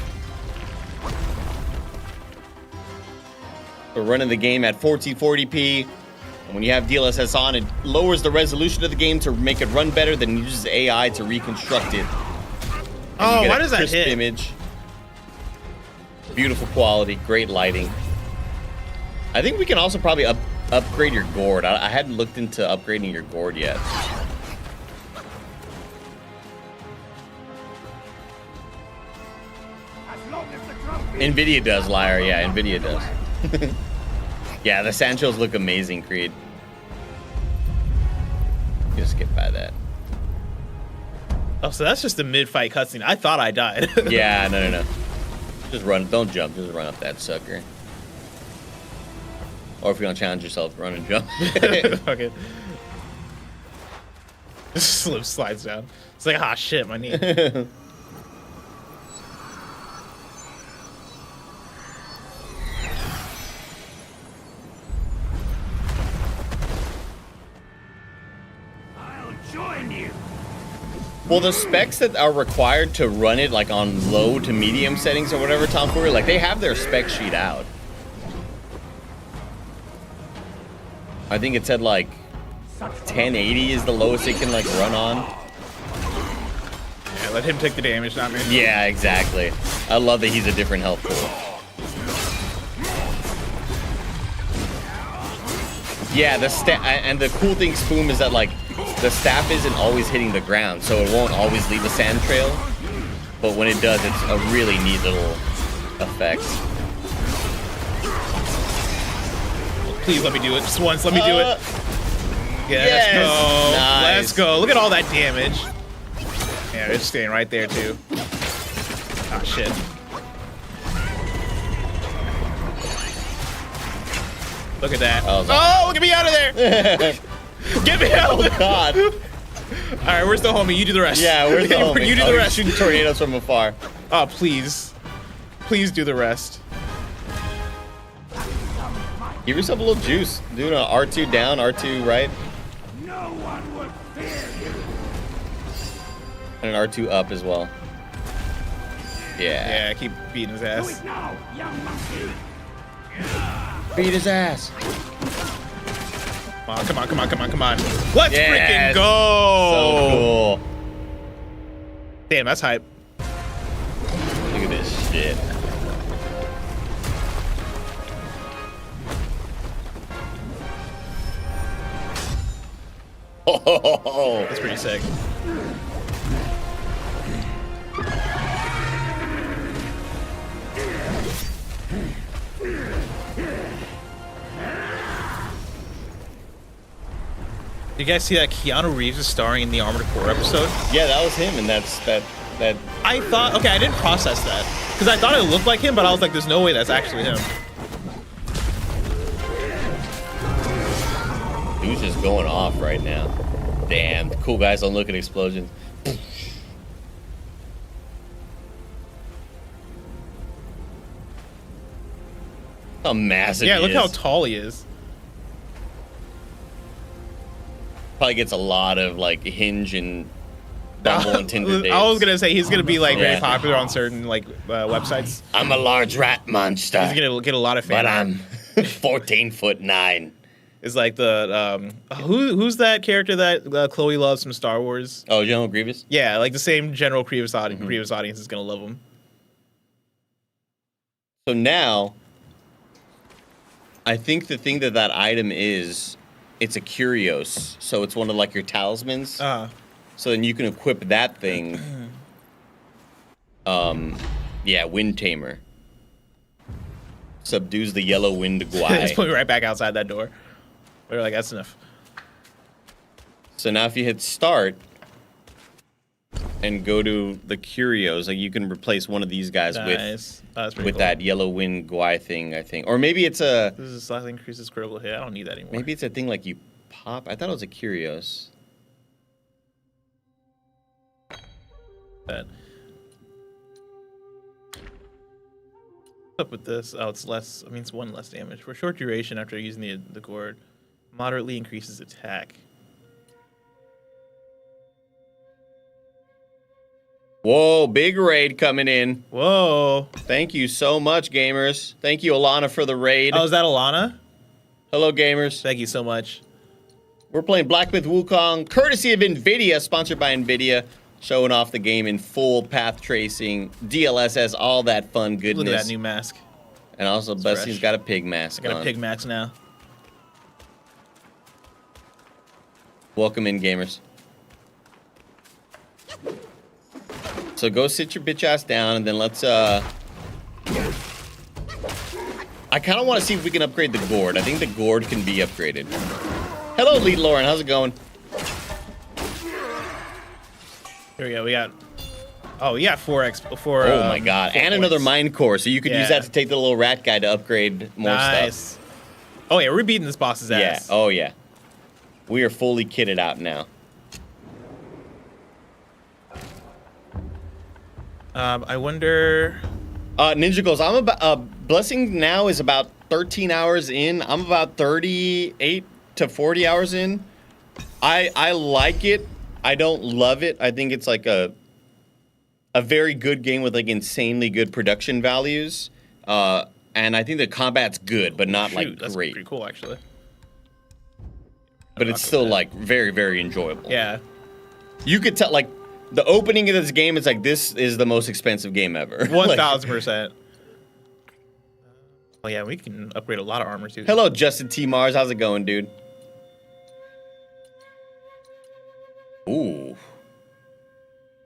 We're running the game at 1440p. And when you have DLSS on, it lowers the resolution of the game to make it run better, then uses AI to reconstruct it. Oh, why does that hit? Image. Beautiful quality, great lighting. I think we can also probably upgrade your gourd. I hadn't looked into upgrading your gourd yet. NVIDIA does, liar. Yeah, NVIDIA does. Yeah, the Sanchos look amazing, Creed. Just skip by that. Oh, so that's just a mid-fight cutscene. I thought I died. Yeah, no. Just run. Don't jump. Just run up that sucker. Or if you want to challenge yourself, run and jump. Okay. Just slides down. It's like, ah, shit, my knee. I'll join you. Well, the specs that are required to run it like on low to medium settings or whatever, Tom Ford, like they have their spec sheet out. I think it said like 1080 is the lowest it can like run on. Yeah, let him take the damage, not me. Yeah, exactly. I love that he's a different health pool. Yeah, and the cool thing, Spoom, is that like the staff isn't always hitting the ground, so it won't always leave a sand trail. But when it does, it's a really neat little effect. Please let me do it. Just once, let me do it. Yeah, yes. let's go. Nice. Let's go. Look at all that damage. Yeah, it's staying right there, too. Ah, shit. Look at that. Oh, get me out of there! Get me out! Oh, God. All right, where's the homie? You do the rest. Yeah, where's the homie? You do the rest. Shooting tornadoes from afar. Oh, please. Please do the rest. Give yourself a little juice. Doing an R2 down, R2 right, No one will fear you. and an R2 up as well. Yeah. Yeah, keep beating his Do ass. it now, young monkey. Beat his ass. Come on, come on, come on, come on, come on. Let's Yes. freaking go! So cool. Damn, that's hype. Look at this shit. Oh, That's pretty sick. You guys see that Keanu Reeves is starring in the Armored Core episode? yeah, that was him, and that's that. I thought, okay, I didn't process that. Because I thought it looked like him, but I was like, there's no way that's actually him. Dude's just going off right now. Damn, cool guys don't look at explosions. How massive Yeah, he look is. how tall he is. Probably gets a lot of like Hinge and Bumble and Tinder dates. I was gonna say he's gonna be like very Yeah. popular on certain like websites. I'm a large rat monster, He's gonna get a lot of fame. but I'm 14'9". Is like the who's that character that Chloe loves from Star Wars? Oh, General Grievous? Yeah, like the same general Grievous audience. Grievous audience is gonna love him. So now, I think the thing that item is, it's a curios. So it's one of like your talismans. So then you can equip that thing. Yeah, Wind Tamer. Subdues the yellow wind Just guai. put me right back outside that door. We're like, that's enough. So now if you hit start and go to the curios, like you can replace one of these guys Nice. Oh, that's pretty with cool. that yellow wind guai thing, I think. Or maybe it's a This is slightly increases critical hit. I don't need that anymore. maybe it's a thing like you pop. I thought it was a curios. That. What's up with this? Oh, it's less. I mean, it's 1 less damage for short duration after using the gourd. Moderately increases attack. Whoa, big raid coming in. Whoa. Thank you so much, gamers. Thank you, Alana, for the raid. Oh, is that Alana? Hello, gamers. Thank you so much. We're playing Black Myth Wukong, courtesy of NVIDIA, sponsored by NVIDIA, showing off the game in full path tracing, DLSS, all that fun goodness. Look at that new mask. And also, Busty's fresh. got a pig mask I got on. a pig mask now. Welcome in, gamers. So go sit your bitch ass down, and then let's, I kind of want to see if we can upgrade the gourd. I think the gourd can be upgraded. Hello, Lead Lauren. How's it going? Here we go. We got. Oh, we got 4x before. Oh my god. 4 And another points. mine core, so you could use Yeah. that to take the little rat guy to upgrade more Nice. stuff. Oh yeah, we're beating this boss's Yeah. ass. Oh yeah. We are fully kitted out now. I wonder. Ninja goes, I'm about, Blessing now is about 13 hours in. I'm about 38 to 40 hours in. I like it. I don't love it. I think it's like a very good game with like insanely good production values. And I think the combat's good, but not like That's great. pretty cool actually. But it's rock still with that. like very, very enjoyable. Yeah. You could tell like the opening of this game is like, this is the most expensive game ever. 1000%. Oh yeah, we can upgrade a lot of armor too. Hello, Justin T. Mars. How's it going, dude? Ooh.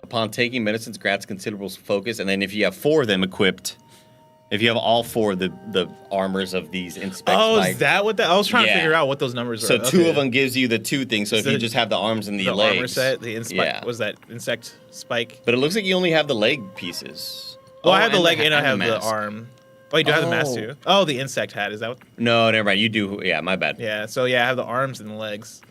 Upon taking medicines, grants considerable focus, and then if you have 4 of them equipped, if you have all 4 of the armors of these inspect Oh, spike, is that what that? I was trying Yeah. to figure out what those numbers are. so 2 Okay. of them gives you the 2 things. So if So you just have the arms and the, The legs, armor set, the Yeah. was that insect spike? But it looks like you only have the leg pieces. Well, Oh, I have the leg and I the have the mask. arm. Oh, you do have the mask Oh. too. Oh, the insect hat is that? What, No, never mind. You do. Yeah, my bad. yeah. So yeah, I have the arms and the legs.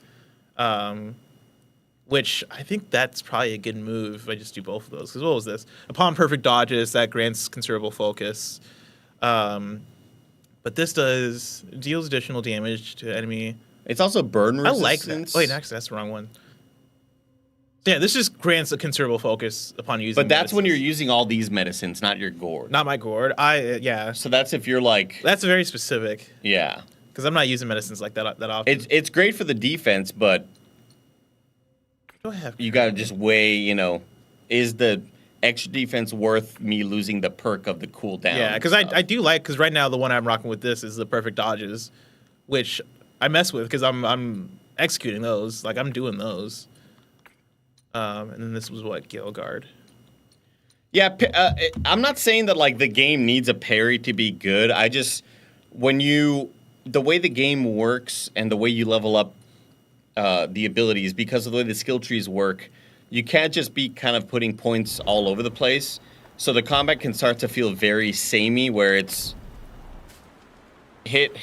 Which I think that's probably a good move if I just do both of those. Because what was this? Upon perfect dodges, that grants considerable focus. But this deals additional damage to enemy. It's also burn I resistance. like that. Wait, actually, that's the wrong one. Yeah, this just grants a considerable focus upon using. But that's when you're medicines. using all these medicines, not your gourd. Not my gourd. Yeah. So that's if you're like, That's very specific yeah. because I'm not using medicines like that often. It's great for the defense, but Do I have? you got to just weigh, is the extra defense worth me losing the perk of the cooldown? Yeah, because I do like because right now the one I'm rocking with this is the perfect dodges, which I mess with because I'm executing those. Like I'm doing those. And then this was what Gale Guard. Yeah, I'm not saying that like the game needs a parry to be good. I just the way the game works and the way you level up the abilities, because of the way the skill trees work, you can't just be kind of putting points all over the place. So the combat can start to feel very samey, where it's hit,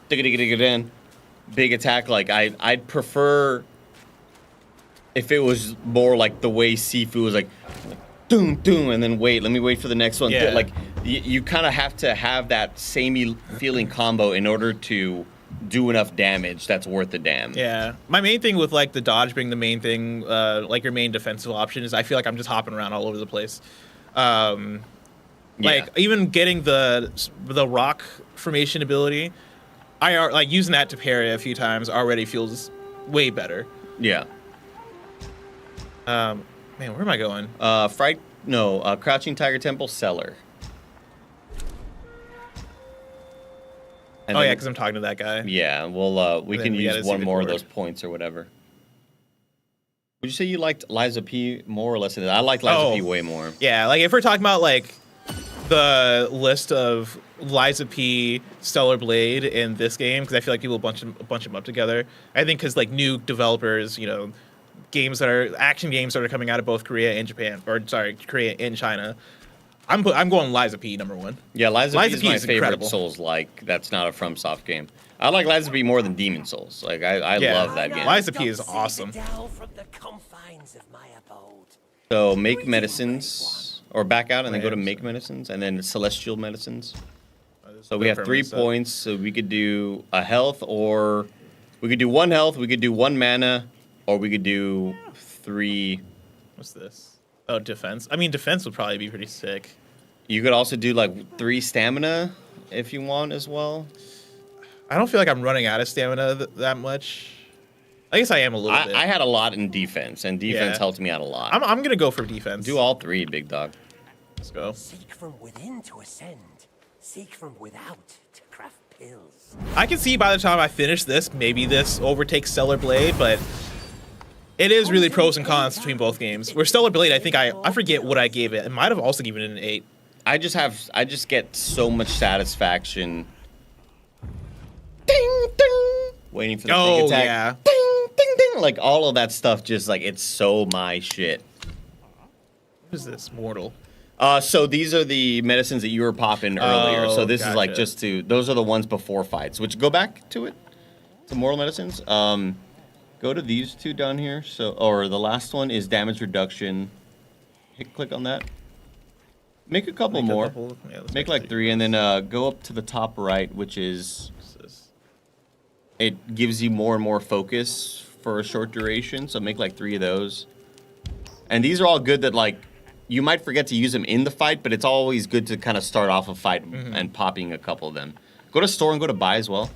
digga-digga-digga-din, big attack. Like I'd prefer if it was more like the way Sifu was like, doom, doom, and then let me wait for the next one. Yeah. Like you kind of have to have that samey feeling combo in order to do enough damage that's worth the damn. Yeah, my main thing with like the dodge being the main thing, like your main defensive option is I feel like I'm just hopping around all over the place. Like even getting the rock formation ability, like using that to parry a few times already feels way better. Yeah. Man, where am I going? Crouching Tiger Temple Cellar. And Oh then- yeah, because I'm talking to that guy. Yeah, well, we And can then we gotta use see one the more of gourd. those points or whatever. Would you say you liked Liza P more or less than that? I like Liza P way more. Yeah, like if we're talking about like the list of Liza P, Stellar Blade in this game, because I feel like people bunch them up together. I think because like new developers, games that are action games that are coming out of both Korea and Japan, or sorry, Korea and China. I'm going Liza P number 1. Yeah, Liza P is my favorite incredible. Souls-like. That's not a FromSoft game. I like Liza P more than Demon Souls. Like I Yeah. love that game. Liza P is awesome. So make medicines, or back out, and then go to Right, make medicines, and then celestial medicines. So we the have 3 permanent stuff. points. So we could do a health, or we could do 1 health. We could do 1 mana, or we could do 3. What's this? Oh, defense. I mean, defense would probably be pretty sick. You could also do like 3 stamina if you want as well. I don't feel like I'm running out of stamina that much. I guess I am a little bit. I had a lot in defense, and defense Yeah. helped me out a lot. I'm gonna go for defense. Do all 3, big dog. Let's go. Seek from within to ascend. Seek from without to craft pills. I can see by the time I finish this, maybe this overtakes Stellar Blade, but it is really pros and cons between both games. Where Stellar Blade, I think I forget what I gave it. I might have also given it an 8. I just get so much satisfaction. Ding ding, waiting for the big attack. Yeah. Ding ding ding, like all of that stuff. Just like it's so my shit. What is this? Mortal. So these are the medicines that you were popping earlier. Oh, So this is like gotcha. just to those are the ones before fights. Which go back to it, to mortal medicines. Go to these 2 down here. So or the last one is damage reduction. Click on that. Make a couple more. Yeah, let's Make like 3, and then go up to the top right, which is What's this? it gives you more and more focus for a short duration. So make like 3 of those. And these are all good that like you might forget to use them in the fight, but it's always good to kind of start off a fight and popping a couple of them. Go to store and go to buy as well.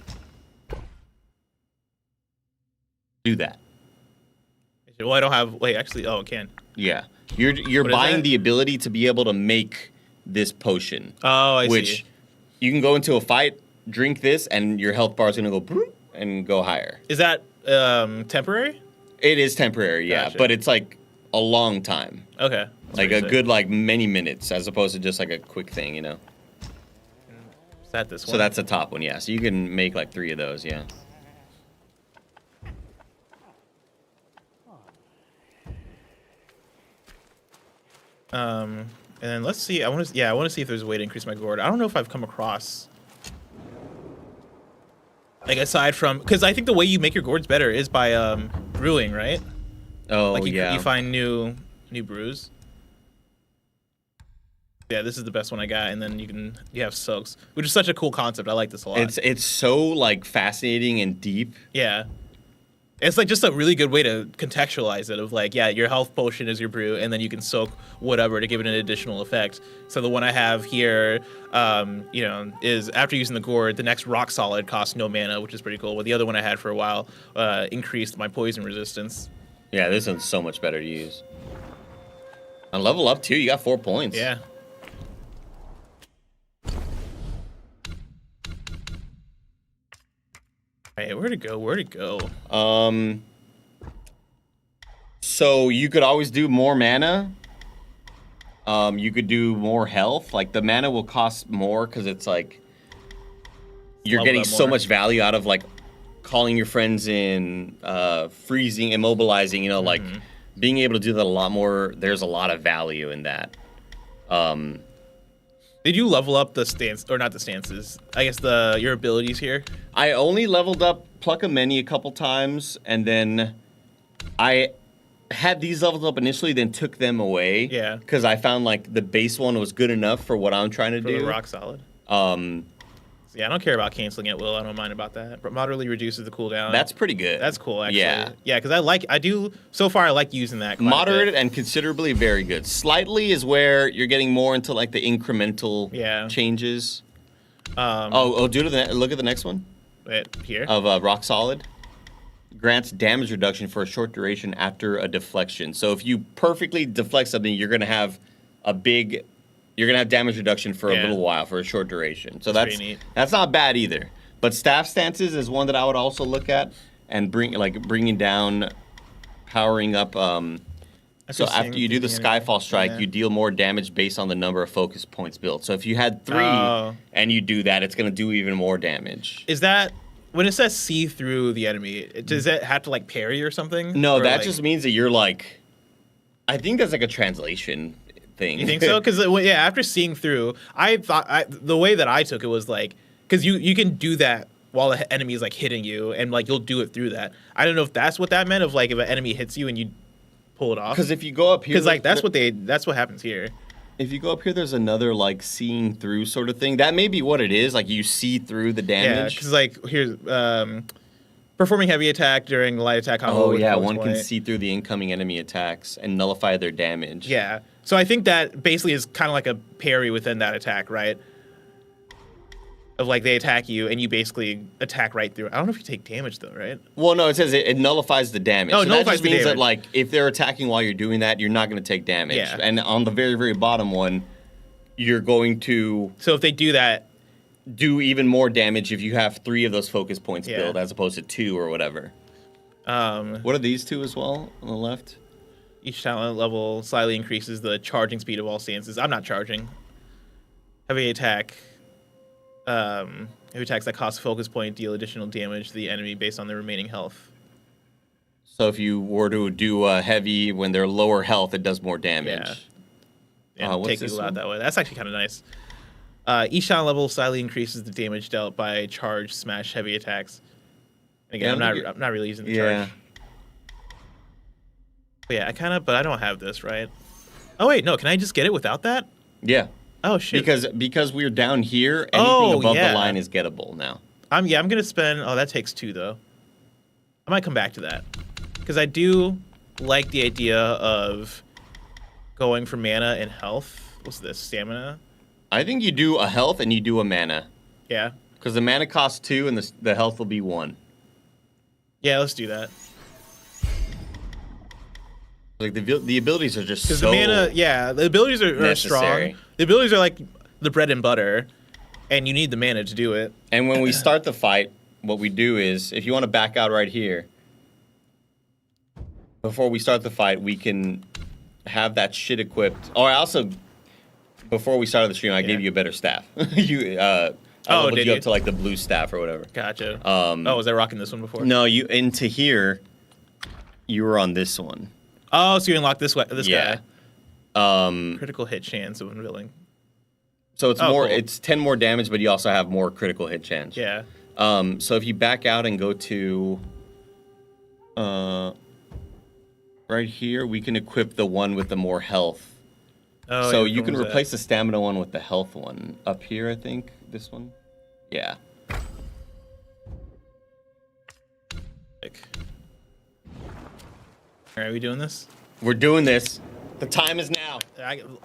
Do that. Well, I don't have. Wait, actually, oh, it can. Yeah. You're What is buying that? the ability to be able to make this potion. Oh, I which see. you can go into a fight, drink this, and your health bar is gonna go broop and go higher. Is that temporary? It is temporary, yeah, Gotcha. but it's like a long time, Okay. That's like pretty a sick. good like many minutes, as opposed to just like a quick thing, you know. Is that this one? So that's the top one, yeah. So you can make like 3 of those, yeah. And then let's see. I want to see if there's a way to increase my gourd. I don't know if I've come across, like, aside from, because I think the way you make your gourds better is by brewing, right? Oh Like yeah. you find new brews. Yeah, this is the best one I got, and then you have soaks, which is such a cool concept. I like this a lot. It's so like fascinating and deep. Yeah. It's like just a really good way to contextualize it of like, yeah, your health potion is your brew, and then you can soak whatever to give it an additional effect. So the one I have here, is after using the gourd, the next rock solid costs no mana, which is pretty cool. But the other one I had for a while increased my poison resistance. Yeah, this one's so much better to use. And level up too, you got 4 points. Yeah. Hey, where'd it go? Where'd it go? So you could always do more mana. You could do more health. Like the mana will cost more because it's like you're Level getting up so more. much value out of like calling your friends in, freezing, immobilizing. You know, like being able to do that a lot more. There's a lot of value in that. Did you level up the stance, or not the stances? I guess your abilities here. I only leveled up Pluck a Many a couple times, and then I had these levels up initially, then took them away. Yeah. Because I found like the base one was good enough for what I'm trying to For do. the rock solid. Um, Yeah, I don't care about canceling at will. I don't mind about that. But moderately reduces the cooldown. that's pretty good. That's cool, actually. Yeah. Yeah, because so far I like using that. quite a Moderate bit. and considerably very good. Slightly is where you're getting more into like the incremental changes. Look at the next one Wait, here. of Rock Solid. Grants damage reduction for a short duration after a deflection. So if you perfectly deflect something, you're gonna have damage reduction for a little while, for a short duration. So That's pretty neat. that's not bad either. But staff stances is one that I would also look at and bringing down, powering up. So after you do the Skyfall Strike, you deal more damage based on the number of focus points built. So if you had 3 and you do that, it's gonna do even more damage. Is that when it says see through the enemy? Does it have to like parry or something? No, Or, that like, just means that you're like, I think that's like a translation thing. You think so? Because after seeing through, I thought the way that I took it was like, because you can do that while the enemy is like hitting you, and like you'll do it through that. I don't know if that's what that meant. Of like if an enemy hits you and you pull it off. Because if you go up here, Because like that's what happens here. If you go up here, there's another like seeing through sort of thing. That may be what it is. Like you see through the Yeah, damage. because like here's performing heavy attack during light attack combo. Oh with yeah, focus one can point. see through the incoming enemy attacks and nullify their damage. Yeah. So I think that basically is kind of like a parry within that attack, right? Of like they attack you and you basically attack right through. I don't know if you take damage though, right? Well, no, it says it nullifies the damage. Oh, it so that nullifies just the means that damage. like if they're attacking while you're doing that, you're not going to take damage. Yeah. And on the very, very bottom one, you're going to So if they do that, do even more damage if you have 3 of those focus points Yeah. built as opposed to 2 or whatever. What are these 2 as well on the left? each talent level slightly increases the charging speed of all stances. I'm not charging. Heavy attack. Heavy attacks that cost a focus point deal additional damage to the enemy based on their remaining health. So if you were to do a heavy when they're lower health, it does more damage. Yeah. And what's take this people out one? that way. That's actually kind of nice. Each talent level slightly increases the damage dealt by charge, smash, heavy attacks. And again, Yeah, I'm not really using the Yeah. charge. But yeah, but I don't have this, right? Oh wait, no, can I just get it without that? Yeah. Oh shit. Because we're down here, anything Oh, above yeah. the line is gettable now. I'm gonna spend. Oh, that takes 2 though. I might come back to that because I do like the idea of going for mana and health. What's this? Stamina. I think you do a health and you do a mana. Yeah. Because the mana costs 2 and the health will be 1. Yeah. Let's do that. Like the abilities are just Because so the mana, yeah, the abilities are necessary. strong. The abilities are like the bread and butter, and you need the mana to do it. And when we start the fight, what we do is, if you want to back out right here, before we start the fight, we can have that shit equipped. Oh, I also, before we started the stream, I gave you a better staff. I leveled did you you? up to like the blue staff or whatever. Gotcha. Was I rocking this one before? No, into here, you were on this one. Oh, so you unlock this Yeah. guy. Critical hit chance of unveiling. So it's Oh, more. cool. It's 10 more damage, but you also have more critical hit chance. Yeah. So if you back out and go to right here, we can equip the one with the more health. Oh, So yeah, you can which one was replace the stamina one with the health one. Up here, I think. This one. Yeah. that? All right, we doing this? We're doing this. The time is now.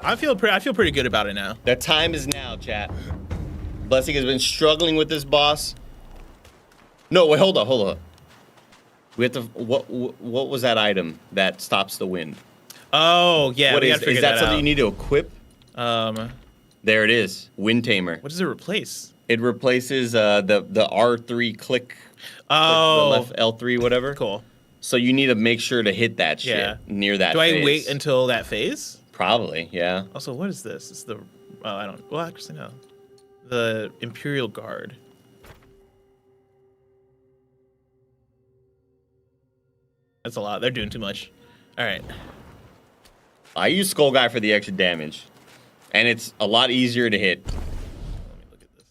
I feel pretty good about it now. The time is now, chat. Blessing has been struggling with this boss. No, wait, hold up. We have to. What was that item that stops the wind? Oh yeah, What we is gotta figure that? that Something out. you need to equip? There it is. Wind Tamer. What does it replace? It replaces the R3 click. Oh, The left L3, whatever. cool. So you need to make sure to hit that shit Yeah. near that. Do I phase. wait until that phase? Probably, yeah. Also, what is this? It's the I don't. Well, actually no. The Imperial Guard. That's a lot. They're doing too much. All right. I use Skull Guy for the extra damage, and it's a lot easier to hit. Let me look at this.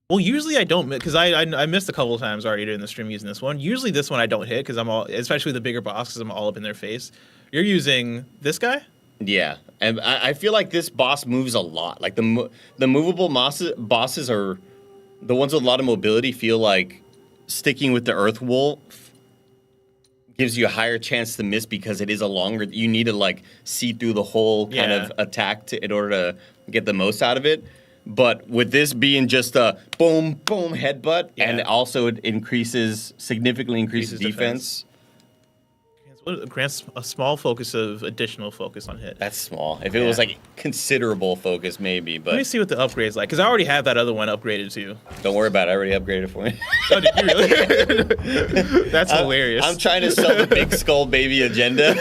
Well, usually I don't, because I missed a couple of times already during the stream using this one. Usually this one I don't hit because I'm all, especially the bigger boss, because I'm all up in their face. You're using this guy? Yeah, and I feel like this boss moves a lot. Like the movable bosses are the ones with a lot of mobility. Feel like sticking with the Earth Wolf gives you a higher chance to miss because it is a longer. You need to like see through the whole kind of attack in order to get the most out of it. But with this being just a boom boom headbutt, and also it significantly increases defense. Grants a small focus of additional focus on hit. That's small. If it was like considerable focus, maybe. But Let me see what the upgrade's like, because I already have that other one upgraded too. don't worry about it. I already upgraded it for you. Oh, did you really? That's hilarious. I'm trying to sell the big skull baby agenda.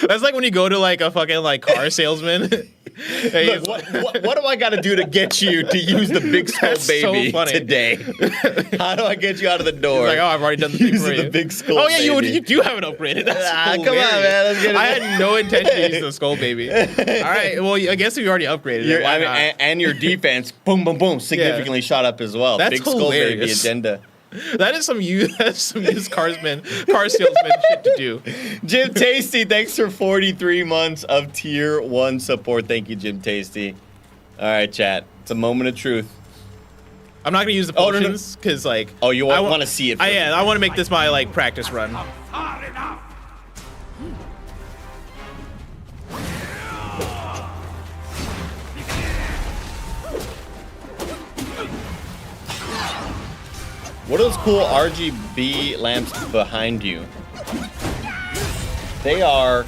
That's like when you go to like a fucking like car salesman. Hey, Look, what do I got to do to get you to use the big skull That's so baby funny. today? How do I get you out of the door? Like, oh, I've already done the thing Use for the you. big skull Oh yeah, baby. you do have it upgraded. That's Come on, hilarious. man. Let's get it. I had no intention to use the skull baby. All right, well I guess you already upgraded it. Why not? And your defense, boom, boom, boom, significantly shot up as well. That's big skull baby hilarious. agenda. That is some used car salesman shit to do. Jim Tasty, thanks for 43 months of tier 1 support. Thank you, Jim Tasty. All right, chat. It's a moment of truth. I'm not gonna use the potions because like. Oh, you want to see it? Yeah, I want to make this my like practice run. Far enough. What are those cool RGB lamps behind you? They're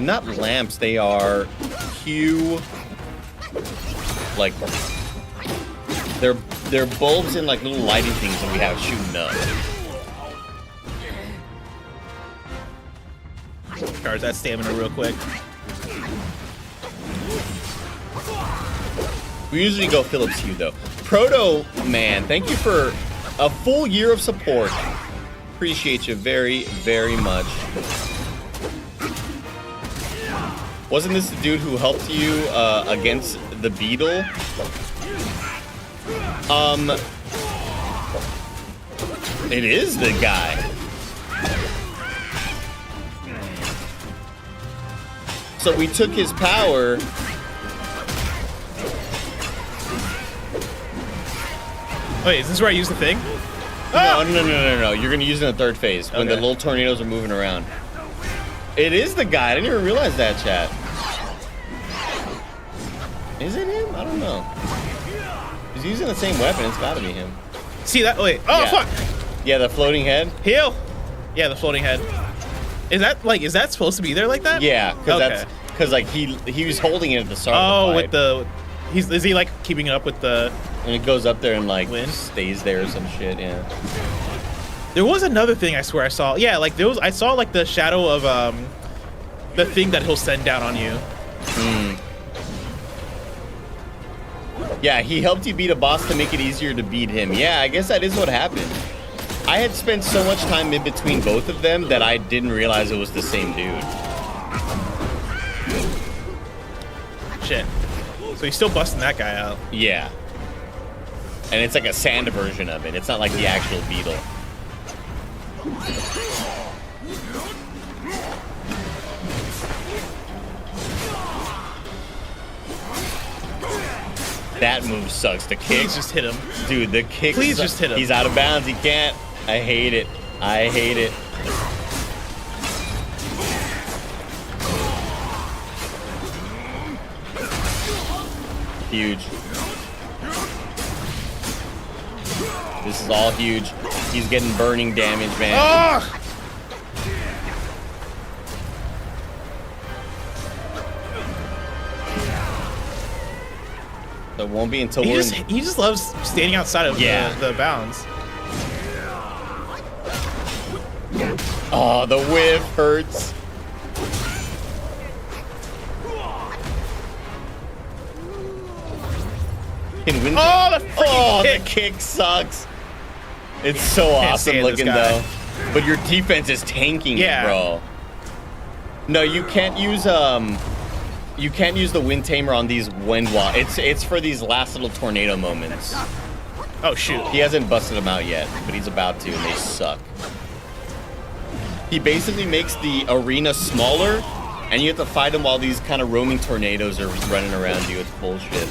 not lamps, they are hue, like, they're bulbs and like little lighting things that we have shooting up. Charge that stamina real quick. We usually go Philips Hue though. Proto Man, thank you for a full year of support. Appreciate you very, very much. Wasn't this the dude who helped you against the beetle? It is the guy. So we took his power. Wait, is this where I use the thing? No. You're gonna use it in the third phase when the Okay. little tornadoes are moving around. It is the guy. I didn't even realize that, chat. Is it him? I don't know. He's using the same weapon. It's gotta be him. See that? Wait. Oh Yeah. fuck! Yeah, the floating head. Heal. Yeah, the floating head. Is that supposed to be there like that? Yeah, because Okay. that's because like he was holding it at the start. Oh, of the with fight, the. Is he like keeping up with the? and it goes up there and like Wind? stays there or some shit. Yeah. There was another thing I swear I saw. Yeah, like there was. I saw like the shadow of the thing that he'll send down on you. Yeah, he helped you beat a boss to make it easier to beat him. Yeah, I guess that is what happened. I had spent so much time in between both of them that I didn't realize it was the same dude. Shit. So he's still busting that guy out. Yeah. And it's like a sand version of it. It's not like the actual beetle. That move sucks. The kick. Please just hit him. Dude, the kick. Please just hit him. He's out of bounds. He can't. I hate it. I hate it. Huge. This is all huge. He's getting burning damage, man. Oh! So it won't be until He we're just loves standing outside of Yeah. the bounds. Oh, the whiff hurts. Can win. Oh, the freaking kick. The kick sucks. It's so Can't awesome stand this looking guy. though. But your defense is tanking Yeah. it, bro. No, you can't use the wind tamer on these wind wall. It's for these last little tornado moments. Oh shoot. He hasn't busted them out yet, but he's about to, and they suck. He basically makes the arena smaller, and you have to fight him while these kind of roaming tornadoes are running around you. It's bullshit.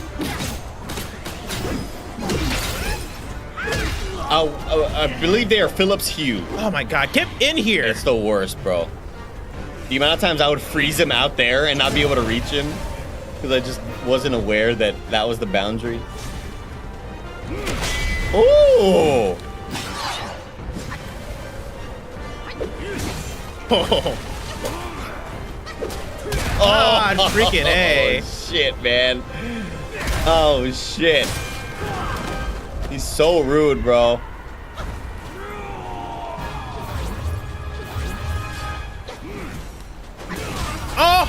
I believe they are Philips Hue. Oh my god, get in here. It's the worst, bro. The amount of times I would freeze him out there and not be able to reach him because I just wasn't aware that that was the boundary. Ooh! Oh. God, freaking A. Shit, man. Oh, shit. He's so rude, bro. Oh!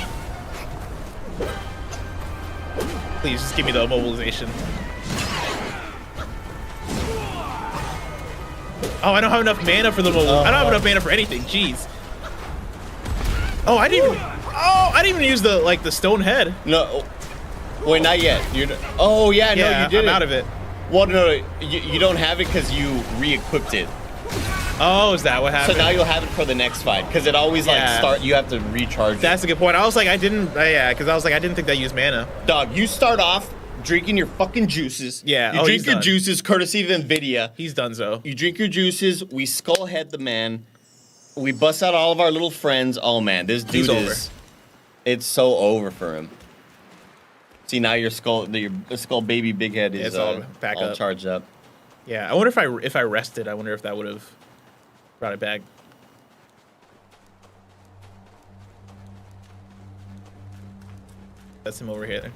Please just give me the immobilization. Oh, I don't have enough mana for the I don't have enough mana for anything. Jeez. Oh, I didn't even use the stone head. No. Wait, not yet. Oh, yeah, no, you did I'm it. out of it. Well, no, you don't have it because you re-equipped it. Oh, is that what So happened? now you'll have it for the next fight because it always like Yeah. you have to recharge. That's a good point. I was like, I didn't. Yeah, because I was like, I didn't think that used mana. Dog, you start off drinking your fucking juices. Yeah, You oh, drink he's your done. juices courtesy of NVIDIA. He's done so. You drink your juices. We skullhead the man. We bust out all of our little friends. Oh man, this dude He's over. is. It's so over for him. See now your skull baby big head is It's all back all up. charged up. Yeah, I wonder if I rested. I wonder if that would have brought it back. That's him over here.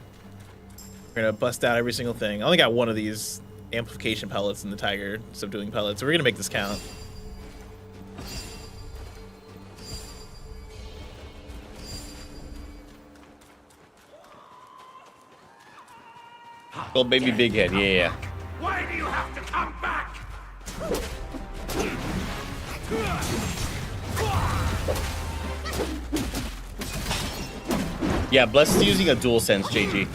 We're gonna bust out every single thing. I only got one of these amplification pellets in the Tiger subduing pellets, so we're gonna make this count. Skull baby big head. Yeah. Why do you have to come back? Yeah, Bless is using a dual sense, JG.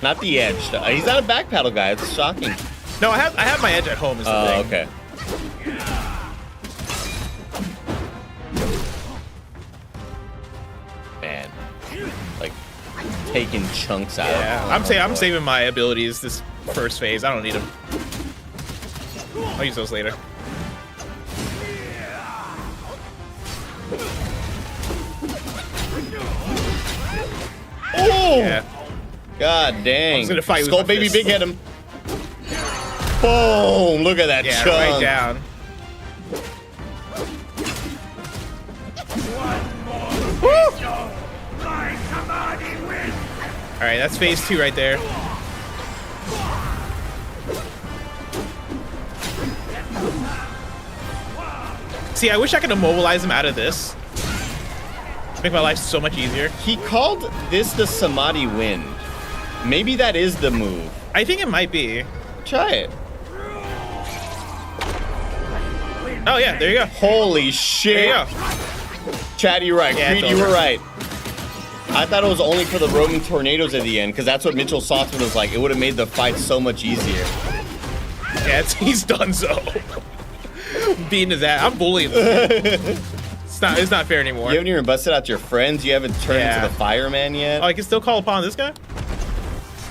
Not the edge. He's not a back paddle guy. It's shocking. No, I have my edge at home. Is the Oh, thing. okay. Man, like taking chunks out. Yeah, I'm saving my abilities this first phase. I don't need them. I'll use those later. Oh! Yeah. God dang. gonna fight with Skull my baby fists. big hit him. Boom! Look at that Yeah, chunk. right down. All right, that's phase 2 right there. See, I wish I could immobilize him out of this. Make my life so much easier. He called this the Samadhi Wind. Maybe that is the move. I think it might be. Try it. Oh yeah, there you go. Holy shit. There you go. Chad, you're right. Yeah, Creed, it's you were over. right. I thought it was only for the roaming tornadoes at the end, because that's what Mitchell Saltzman was like. It would have made the fight so much easier. Yeah, he's done so. Beating his ass. I'm bullying him. It's not fair anymore. You haven't even busted out your friends. You haven't turned Yeah. into the fireman yet. Oh, I can still call upon this guy?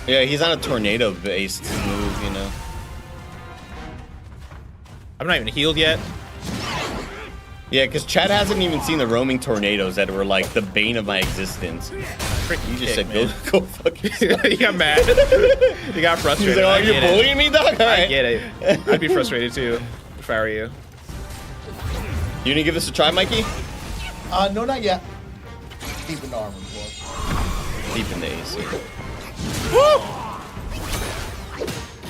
Yeah, he's on a tornado-based move, you know. I'm not even healed yet. Yeah, because Chad hasn't even seen the roaming tornadoes that were like the bane of my existence. Freaking You just kick, said, man. go fuck yourself. He got mad. He got He's frustrated. like, oh, I you're get it. bullying me, dog? All I right. get it. I'd be frustrated too if I were you. You gonna give this a try, Mikey? No, not yet. Deep in the armor core. Deep in the AC.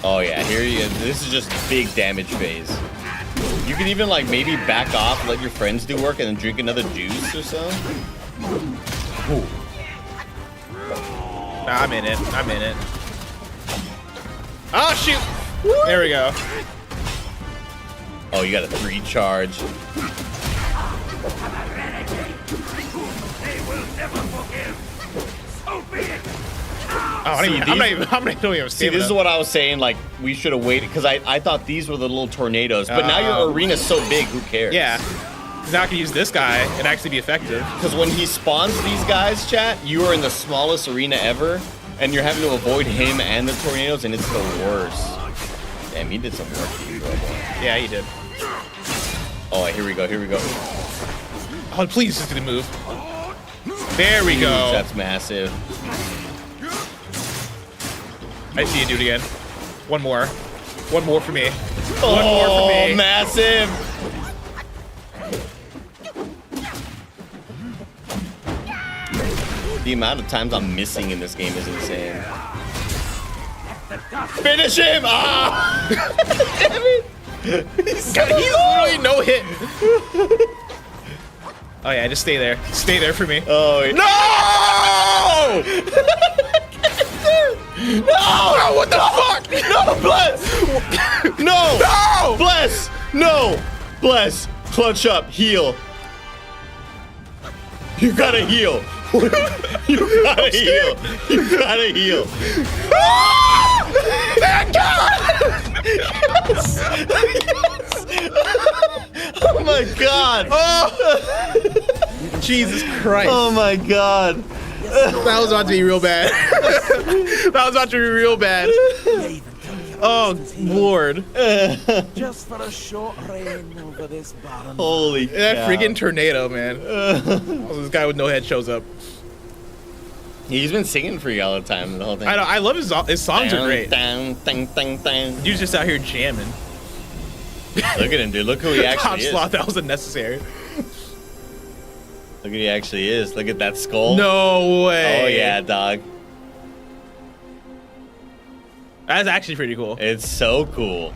Oh yeah, here you go. This is just big damage phase. You can even like maybe back off, let your friends do work, and then drink another juice or so. Ooh. Nah, I'm in it. I'm in it. Oh shoot! There we go. Oh, you got a 3 charge. Oh, I See, don't even See, this is what I was saying. Like, we should have waited because I thought these were the little tornadoes, but now your arena's so big. Who cares? Yeah. Now I can use this guy and actually be effective. Because when he spawns these guys, chat, you are in the smallest arena ever, and you're having to avoid him and the tornadoes, and it's the worst. Damn, he did some work to you, bro. Yeah, he did. Oh, here we go. Here we go. Oh, please just do the move. There we go. Huge, that's massive. I see you do it again. One more. One more for me. Oh, One more for me. massive. The amount of times I'm missing in this game is insane. Finish him! Ah! Damn it! He's literally no hit. Oh yeah, just stay there. Stay there for me. Oh, yeah. No! No! What the fuck? No, Bless! No! No! Bless! No! Bless! Clutch up. Heal. You gotta heal. You gotta heal. You gotta heal. Ah! Oh my god! Jesus Christ. Oh my god! That was about to be real bad. That was about to be real bad. Oh, Lord. Just for a short reign over this barren. Holy That cow. freaking tornado, man. Oh, this guy with no head shows up. He's been singing for you all the time, the whole thing. I know. I love his songs are great. Dang, dang, dang, dang. Dude's just out here jamming. Look at him, dude. Look who he Top actually is. slot, that was unnecessary. Look at he actually is. Look at that skull. No way. Oh yeah, dog. That's actually pretty cool. It's so cool.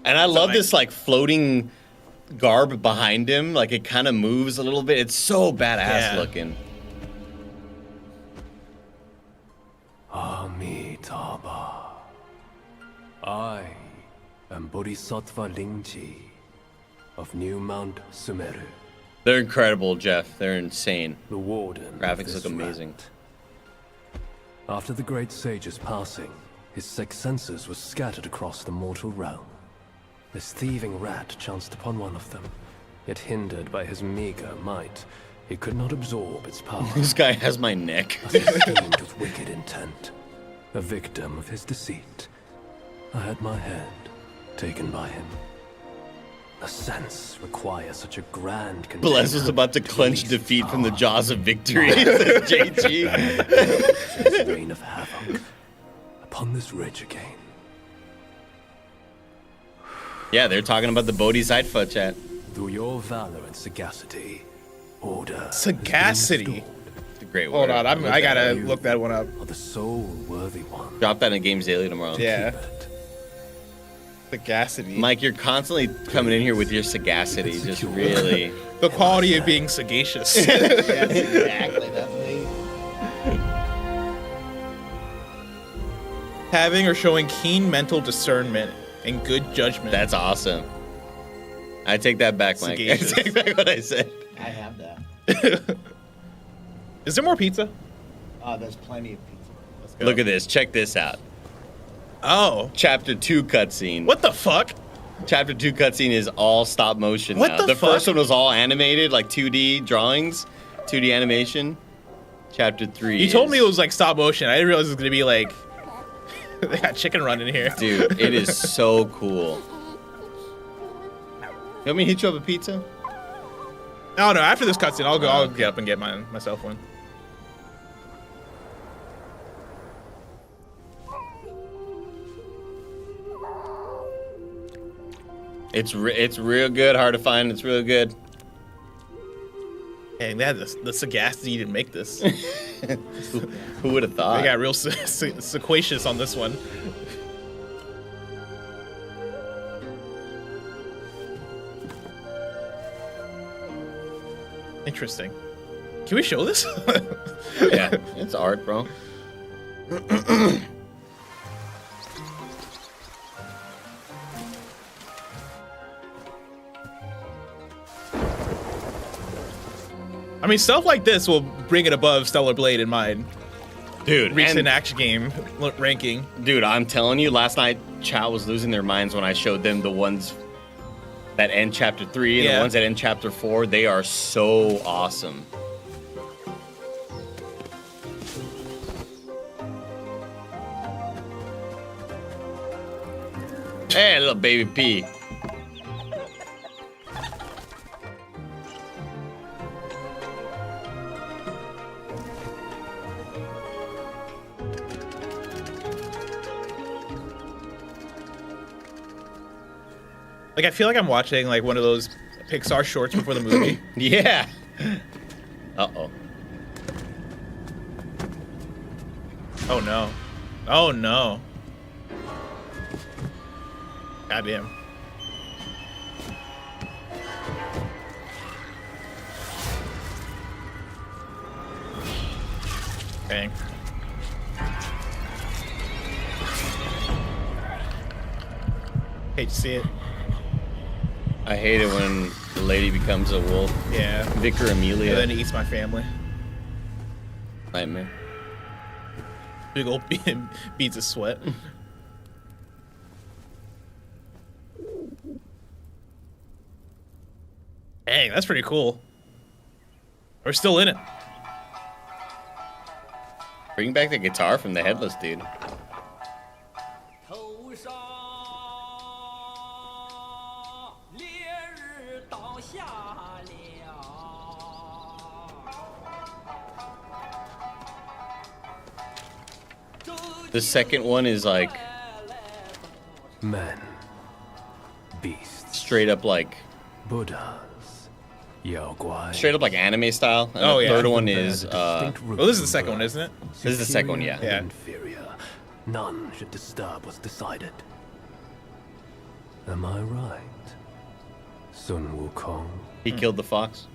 And I love this like floating garb behind him. Like it kind of moves a little bit. It's so badass looking. Amitabha. I am Bodhisattva Lingji of New Mount Sumeru, They're incredible, Jeff. They're insane. the warden. of Graphics this look amazing. land. After the great sage's passing, his sixth senses were scattered across the mortal realm. This thieving rat chanced upon one of them, yet hindered by his meager might, he could not absorb its power. This guy has my neck. As he schemed with wicked intent, a victim of his deceit, I had my head taken by him. The sense requires such a grand container. Bless was about to clench release defeat from the power. jaws of victory. Says JG. This reign of havoc upon this ridge again. Yeah, they're talking about the Bodhisattva chat. Through your valor and sagacity, order Sagacity. It's a great word. Hold on, I gotta You look that one up. are the sole worthy one. Drop that in Games Daily tomorrow. Yeah. Keep it. Sagacity. Mike, you're constantly coming in here with your sagacity. Just really. The quality of being sagacious. Exactly. That's me. Having or showing keen mental discernment and good judgment. That's awesome. I take that back, Mike. Sagacious. I take back what I said. I have that. Is there more pizza? There's plenty of pizza. Let's go. Look at this. Check this out. Oh. Chapter 2 cutscene. What the fuck? Chapter 2 cutscene is all stop motion What now. the First fuck? one was all animated, like 2D drawings, 2D animation. Chapter 3 You told me it is- was like stop motion. I didn't realize it was gonna be like they got chicken run in here. Dude, it is so cool. You want me to hit you up a pizza? Oh no, after this cutscene, I'll go. I'll get up and get myself one. It's real good, hard to find. It's real good. Dang, they had the sagacity to make this. Who would have thought? They got real sequacious on this one. Interesting. Can we show this? Yeah, it's art, bro. I mean, stuff like this will bring it above Stellar Blade in mine. Dude, Recent and- action game ranking. Dude, I'm telling you, last night chat was losing their minds when I showed them the ones that end chapter 3 and Yeah. the ones that end chapter 4. They are so awesome. Hey, little baby P. Like, I feel like I'm watching like one of those Pixar shorts before the movie. Yeah. Uh-oh. Oh no. Oh no. Goddamn. Bang. Hate to see it. I hate it when the lady becomes a wolf. Yeah. Vicar And Amelia. then it eats my family. Nightmare. Big old beads of sweat. Dang, that's pretty cool. We're still in it. Bring back the guitar from the headless dude. The second one is like Men, beasts, straight up like Buddhas, Yao Guai. straight up like anime style. And Oh, the yeah. third one is Oh, this is the second one, isn't it? this is the second one, yeah. Yeah. Inferior. None should disturb what's decided. Am I right? Sun Wukong. He killed the fox.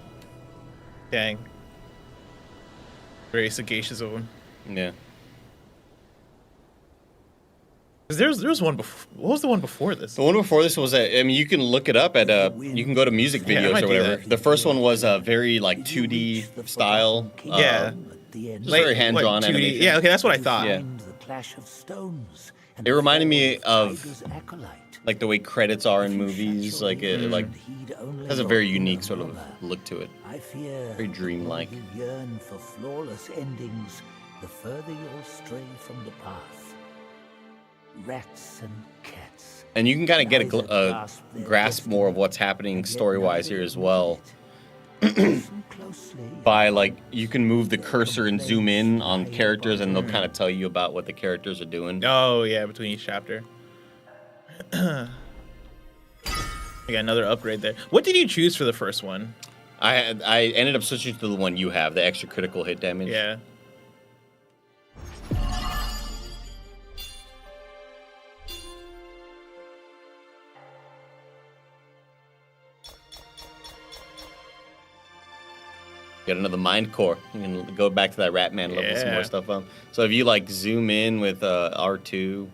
Dang. Very sagacious of him. Yeah. 'Cause there's one before. What was the one before this? The one before this was I mean, you can look it up at you can go to music Yeah, I videos might or do whatever. that. The first one was a very like 2D style. Yeah. Just very hand-drawn 2D. animation. Yeah, okay, that's what I thought. Yeah. The clash of stones. It reminded me of Tiger's acolyte. like the way credits are in movies. Like it like He'd only has a got very one unique sort of another. look to it. I fear Very dreamlike. the more you yearn for flawless endings, the further you'll stray from the path. Rats and cats. And you can kind of get Neither a grasp their grasp destiny, more of what's happening and yet story-wise neither here as well. Listen closely. By like you can move the cursor and zoom in on characters, and they'll kind of tell you about what the characters are doing. Oh yeah, between each chapter. I got another upgrade there. What did you choose for the first one? I ended up switching to the one you have, the extra critical hit damage. Yeah. Get another mind core. You can go back to that Ratman level, some Yeah. more stuff up. So if you like zoom in with R2,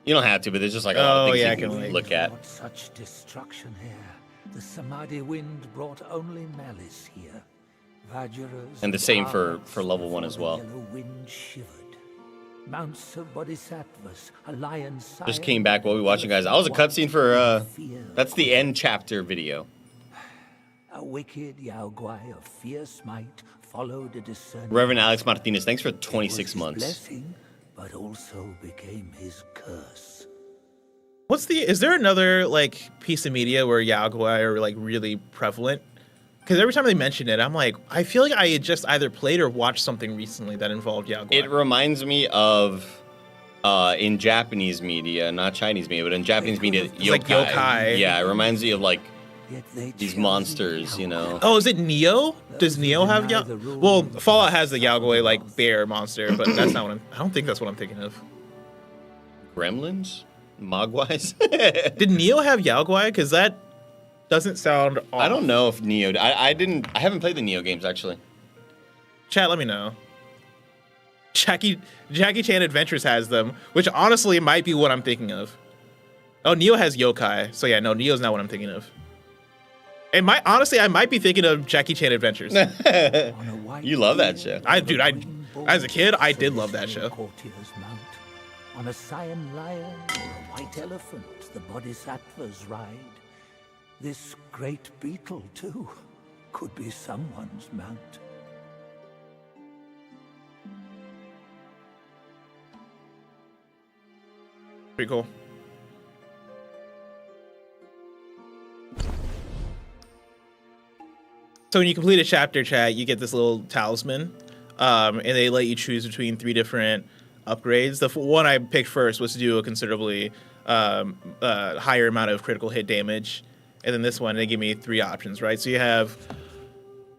you don't have to, but there's just like a lot of Oh, things yeah, I you can can like- look at. Brought such destruction here. The Samadhi wind brought only malice here. Vajras And the same for arcs level 1 before as the well. yellow wind shivered. Mounts of bodhisattvas, a lion Just came back while we were watching, guys. I was a cutscene for that's the end chapter video. A wicked Yao Guai of fierce might followed a discerning. Reverend Alex Martinez, thanks for It was 26 his months. blessing, but also became his curse. Is there another like piece of media where Yao Guai are like really prevalent? Because every time they mention it, I'm like, I feel like I had just either played or watched something recently that involved Yao Guai. It reminds me of in Japanese media, not Chinese media, but in Japanese media, yokai. like yokai. Yeah, it reminds me of like Yet they these chose monsters, Yao you know. Oh, is it Neo? Does Neo have Yao? Well, Fallout has the Yao Guai like bear monster, but that's not what I don't think that's what I'm thinking of. Gremlins? Mogwais? Did Neo have Yao Guai? Because that doesn't sound off. I don't know if Neo. I haven't played the Neo games actually. Chat, let me know. Jackie Chan Adventures has them, which honestly might be what I'm thinking of. Oh, Neo has yokai, so yeah, no, Neo's not what I'm thinking of. It might honestly, I might be thinking of Jackie Chan Adventures. You love that show. As a kid, I did love that show. Courtiers mount. On a cyan lion or a white elephant, the bodhisattvas ride. This great beetle, too, could be someone's mount. Pretty cool. So when you complete a chapter, chat, you get this little talisman, and they let you choose between 3 different upgrades. The one I picked first was to do a considerably higher amount of critical hit damage, and then this one they give me 3 options, right? So you have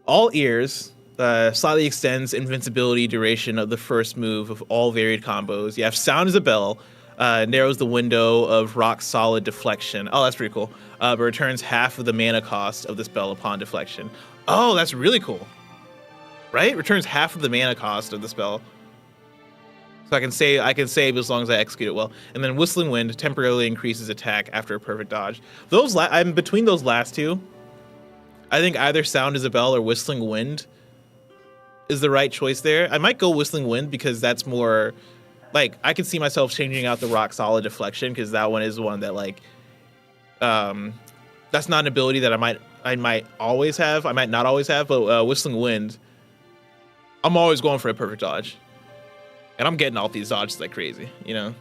all ears, slightly extends invincibility duration of the first move of all varied combos. You have sound as a bell. Narrows the window of rock solid deflection. Oh, that's pretty cool. But returns half of the mana cost of the spell upon deflection. Oh, that's really cool. Right? Returns half of the mana cost of the spell. So I can save as long as I execute it well. And then Whistling Wind temporarily increases attack after a perfect dodge. I'm between those last two. I think either Sound as a Bell or Whistling Wind is the right choice there. I might go Whistling Wind because that's more like I could see myself changing out the Rock Solid Deflection because that one is one that like that's not an ability that I might always have. I might not always have, but Whistling Wind, I'm always going for a perfect dodge. And I'm getting all these dodges like crazy, you know?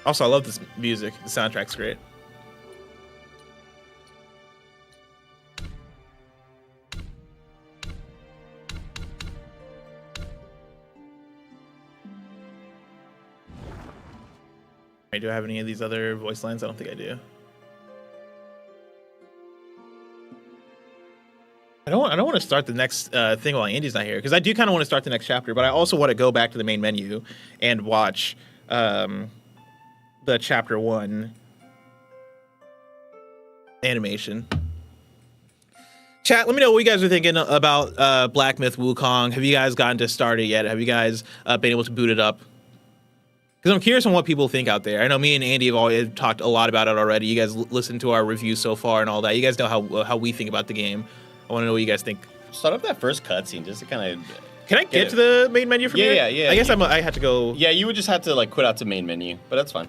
Also, I love this music. The soundtrack's great. Do I have any of these other voice lines? I don't think I do. I don't want to start the next thing while Andy's not here because I do kind of want to start the next chapter, but I also want to go back to the main menu and watch the chapter 1 animation. Chat, let me know what you guys are thinking about Black Myth Wukong. Have you guys gotten to start it yet? Have you guys been able to boot it up? Because I'm curious on what people think out there. I know me and Andy have always talked a lot about it already. You guys listened to our review so far and all that. You guys know how we think about the game. I want to know what you guys think. Start up that first cutscene just to kind of. Can I get to the main menu from here? Yeah. I guess I had to go. Yeah, you would just have to like quit out to main menu, but that's fine.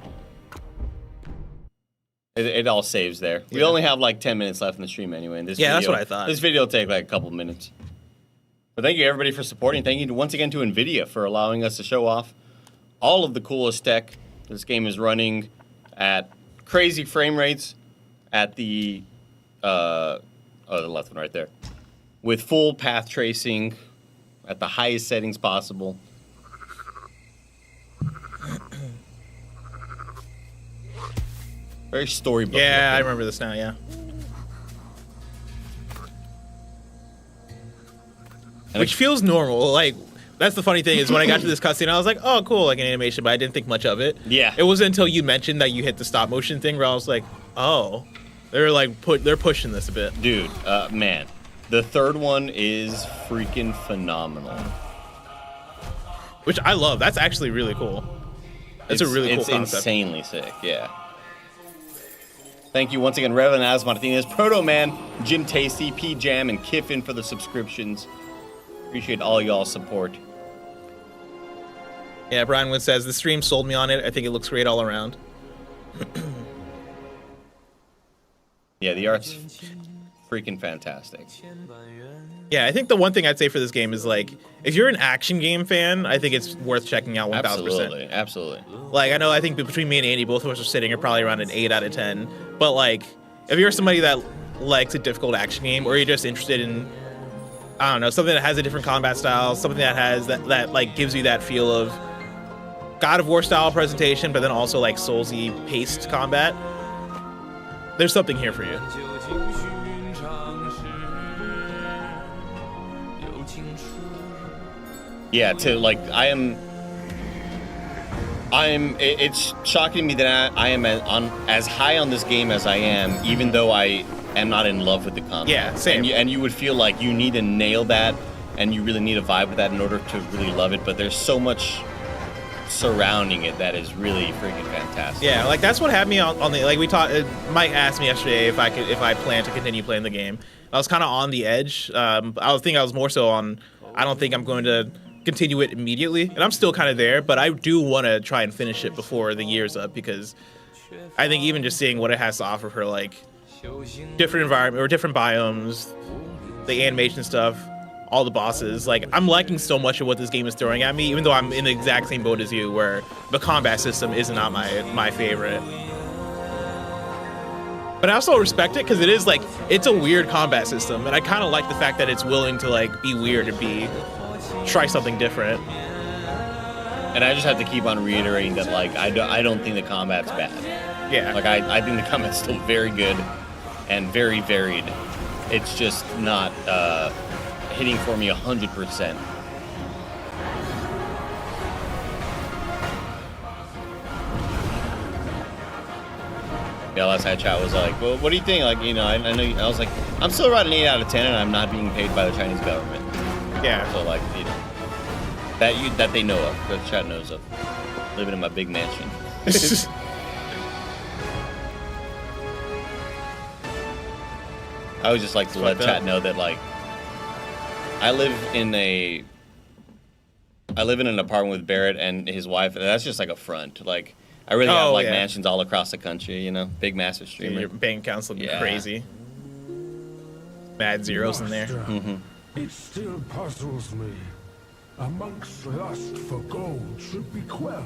It all saves there. We only have like 10 minutes left in the stream anyway. And this video, that's what I thought. This video will take like a couple minutes. But thank you everybody for supporting. Thank you once again to NVIDIA for allowing us to show off all of the coolest tech. This game is running at crazy frame rates at the the left one right there, with full path tracing at the highest settings possible. Very storybook. Yeah, I looking. remember this now. Yeah. Which feels normal. Like that's the funny thing is when I got to this cutscene, I was like, "Oh, cool, like an animation," but I didn't think much of it. Yeah. It wasn't until you mentioned that you hit the stop motion thing where I was like, "Oh, they're pushing this a bit." Dude, man, the third one is freaking phenomenal. Which I love. That's actually really cool. It's a really cool concept. It's insanely sick. Yeah. Thank you once again, Reverend Az Martinez, Proto Man, Jim Tasty, P Jam, and Kiffin for the subscriptions. Appreciate all y'all's support. Yeah, Brian Wood says the stream sold me on it. I think it looks great all around. Yeah, the art's freaking fantastic. Yeah, I think the one thing I'd say for this game is like, if you're an action game fan, I think it's worth checking out 1000%. Absolutely. Like, I think between me and Andy, both of us are sitting at probably around an 8 out of 10. But like, if you're somebody that likes a difficult action game, or you're just interested in, I don't know, something that has a different combat style, something that has that like gives you that feel of God of War style presentation, but then also like Soulsy paced combat, there's something here for you. Yeah, it's shocking me that I am as high on this game as I am, even though I am not in love with the combat. Yeah, same. And you would feel like you need to nail that, and you really need to vibe with that in order to really love it, but there's so much surrounding it that is really freaking fantastic. Yeah, like that's what had me on the, like we talked, Mike asked me yesterday if I plan to continue playing the game. I was kind of on the edge. I was more so on, I don't think I'm going to continue it immediately, and I'm still kind of there, but I do want to try and finish it before the year's up, because I think even just seeing what it has to offer for like different environment or different biomes, the animation stuff, all the bosses, like I'm liking so much of what this game is throwing at me, even though I'm in the exact same boat as you where the combat system is not my favorite. But I also respect it because it is like, it's a weird combat system, and I kind of like the fact that it's willing to like be weird and try something different. And I just have to keep on reiterating that like I don't think the combat's bad. Yeah. Like I think the combat's still very good and very varied. It's just not hitting for me 100%. Yeah, last night chat was like, well, what do you think? Like, you know, I know I was like, I'm still around an 8 out of 10, and I'm not being paid by the Chinese government. Yeah. So like, you know, that they know of, that the chat knows of, living in my big mansion. I would just like to let chat know that like I live in an apartment with Barrett and his wife, and that's just like a front. Like I really have like mansions all across the country, you know, big massive streamer. Your bank accounts looking crazy. Mad zeros in there. It still puzzles me. A monk's lust for gold should be quelled.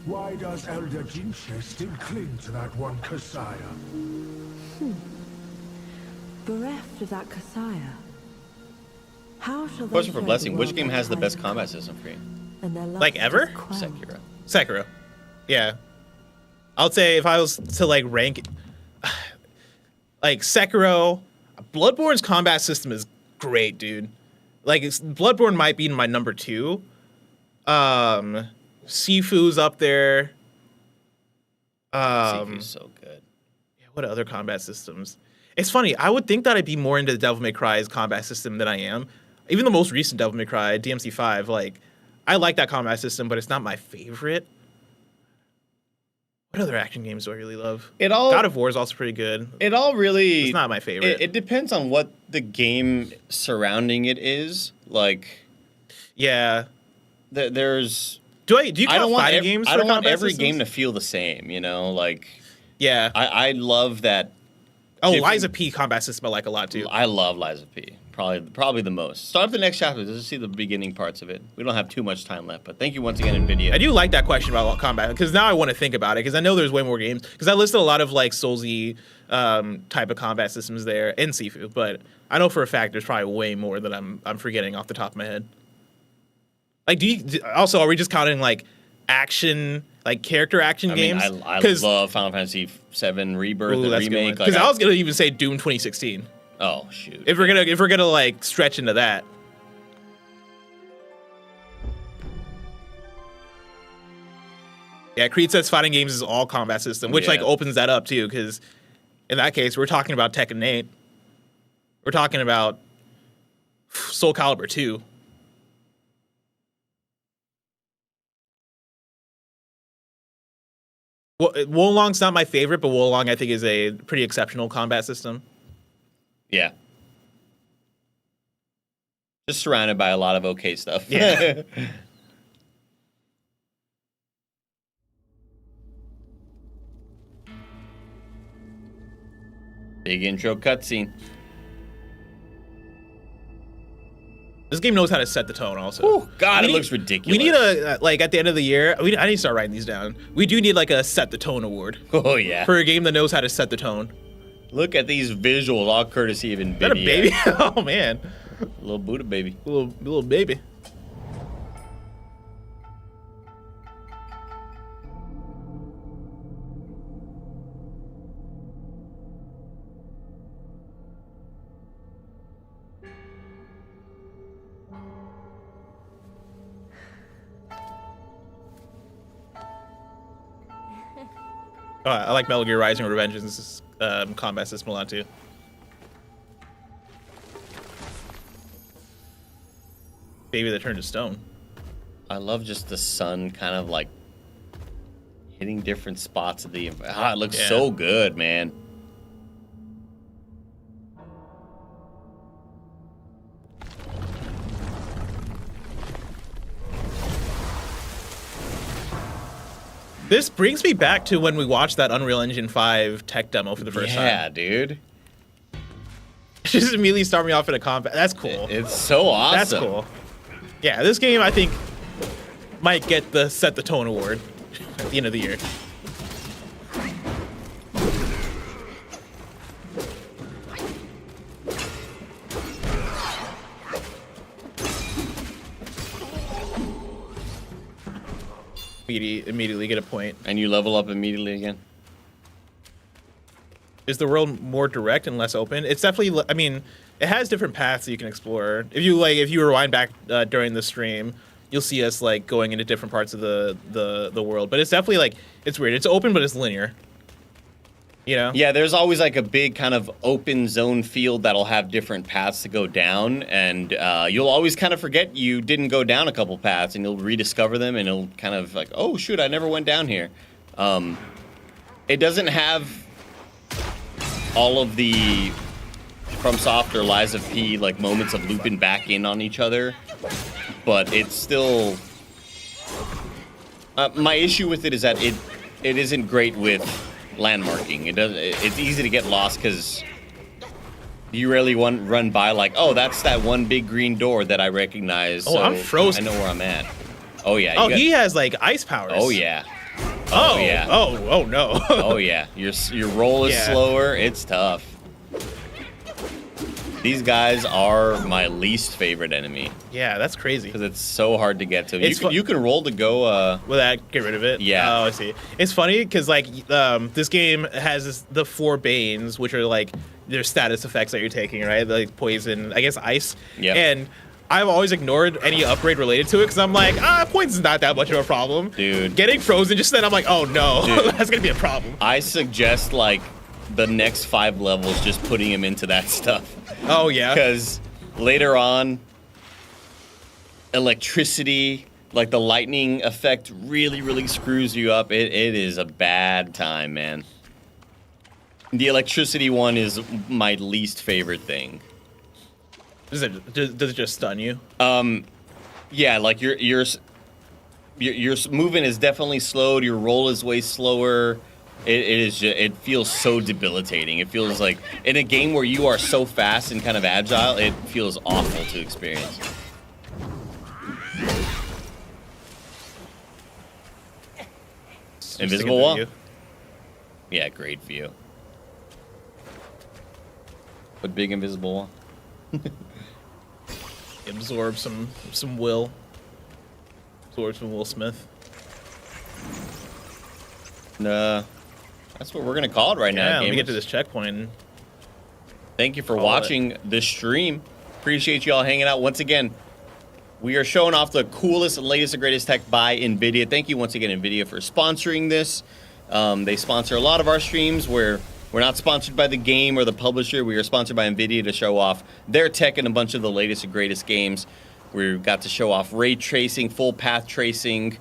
Why does Elder Jinche still cling to that one Kasaya? Bereft of that Kasaya, how shall they Question for thread Blessing: the which world game has the that best time combat comes, system for you? and their love Like ever? is quelled? Sekiro. Sekiro. Yeah. I would say if I was to like rank it, like Sekiro, Bloodborne's combat system is great, dude. Like Bloodborne might be my number 2. Sifu's up there. Sifu's so good. Yeah, what other combat systems? It's funny. I would think that I'd be more into Devil May Cry's combat system than I am. Even the most recent Devil May Cry, DMC5, like I like that combat system, but it's not my favorite. What other action games do I really love? God of War is also pretty good. It all really... It's not my favorite. It depends on what the game surrounding it is. Like... Yeah. There's... Do you count fighting games? I don't want every game to feel the same, you know? Like... Yeah. I love that... Oh, Liza P combat system I like a lot, too. I love Liza P. Probably the most. Start the next chapter just to see the beginning parts of it. We don't have too much time left, but thank you once again, NVIDIA. I do like that question about combat, because now I want to think about it, because I know there's way more games. Because I listed a lot of, like, Soulsy type of combat systems there, and Sifu, but I know for a fact there's probably way more that I'm forgetting off the top of my head. Like, also, are we just counting, like, action... like character action games. I love Final Fantasy VII Rebirth, the remake. Because I was gonna even say Doom 2016. Oh shoot! If we're gonna like stretch into that. Yeah, Creed says fighting games is all combat system, which like opens that up too. Because in that case, we're talking about Tekken 8. We're talking about Soul Calibur 2. Wolong's not my favorite, but Wolong I think is a pretty exceptional combat system. Yeah. Just surrounded by a lot of okay stuff. Yeah. Big intro cutscene. This game knows how to set the tone also. Oh, God, it looks ridiculous. We need a, like, at the end of the year, I need to start writing these down. We do need, like, a set the tone award. Oh, yeah. For a game that knows how to set the tone. Look at these visuals, all courtesy of NVIDIA. Is that a baby? Oh, man. Little Buddha baby. Little baby. I like Metal Gear Rising: Revengeance's combat system a lot too. Baby that turned to stone. I love just the sun kind of like hitting different spots of the... it looks so good, man. This brings me back to when we watched that Unreal Engine 5 tech demo for the first time. Yeah, dude. Just immediately start me off in a combat. That's cool. It's so awesome. That's cool. Yeah, this game I think might get the set the tone award at the end of the year. Immediately get a point. And you level up immediately again. Is the world more direct and less open? It's definitely, I mean, it has different paths that you can explore. If you rewind back during the stream, you'll see us like going into different parts of the world. But it's definitely like, it's weird. It's open, but it's linear. You know? Yeah, there's always like a big kind of open zone field that'll have different paths to go down, and you'll always kind of forget you didn't go down a couple paths, and you'll rediscover them, and it'll kind of like, oh shoot, I never went down here. It doesn't have all of the FromSoft or Lies of P, like moments of looping back in on each other, but it's still. My issue with it is that it isn't great with landmarking. It's easy to get lost because you rarely run by like, oh, that's that one big green door that I recognize. Oh, so I'm frozen. I know where I'm at. Oh yeah. Oh, he has like ice powers. Oh yeah. Oh yeah. Oh no. Oh yeah. Your roll is slower. It's tough. These guys are my least favorite enemy. Yeah, that's crazy. Because it's so hard to get to. It's You can roll to go. Will that get rid of it? Yeah. Oh, I see. It's funny because like this game has the 4 banes, which are like their status effects that you're taking, right? Like poison, I guess ice. Yeah. And I've always ignored any upgrade related to it because I'm like, poison's not that much of a problem. Dude. Getting frozen just then, I'm like, oh no, that's gonna be a problem. I suggest like the next 5 levels just putting him into that stuff. Oh yeah. Because later on, electricity, like the lightning effect, really screws you up. It is a bad time, man. The electricity one is my least favorite thing. Does it just stun you? Yeah, like your movement is definitely slowed. Your roll is way slower. It feels so debilitating. It feels like in a game where you are so fast and kind of agile, it feels awful to experience. Invisible wall? Yeah, great view. But big invisible wall. Absorb some will. Absorb some Will Smith. Nah. That's what we're gonna call it right now. Yeah, let me get to this checkpoint. Thank you for watching this stream. Appreciate you all hanging out once again. We are showing off the coolest and latest and greatest tech by NVIDIA. Thank you once again, NVIDIA, for sponsoring this. They sponsor a lot of our streams where we're not sponsored by the game or the publisher. We are sponsored by NVIDIA to show off their tech and a bunch of the latest and greatest games. We got to show off ray tracing, full path tracing,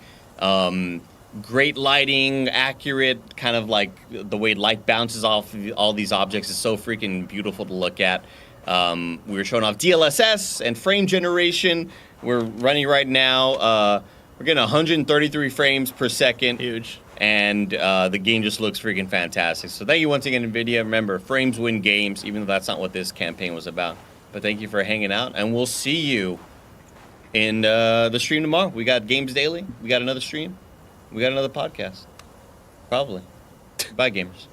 great lighting, accurate, kind of like the way light bounces off all these objects is so freaking beautiful to look at. We were showing off DLSS and frame generation. We're running right now. We're getting 133 frames per second. Huge. And the game just looks freaking fantastic. So thank you once again, NVIDIA. Remember, frames win games, even though that's not what this campaign was about. But thank you for hanging out, and we'll see you in the stream tomorrow. We got games daily. We got another stream. We got another podcast. Probably. Bye, gamers.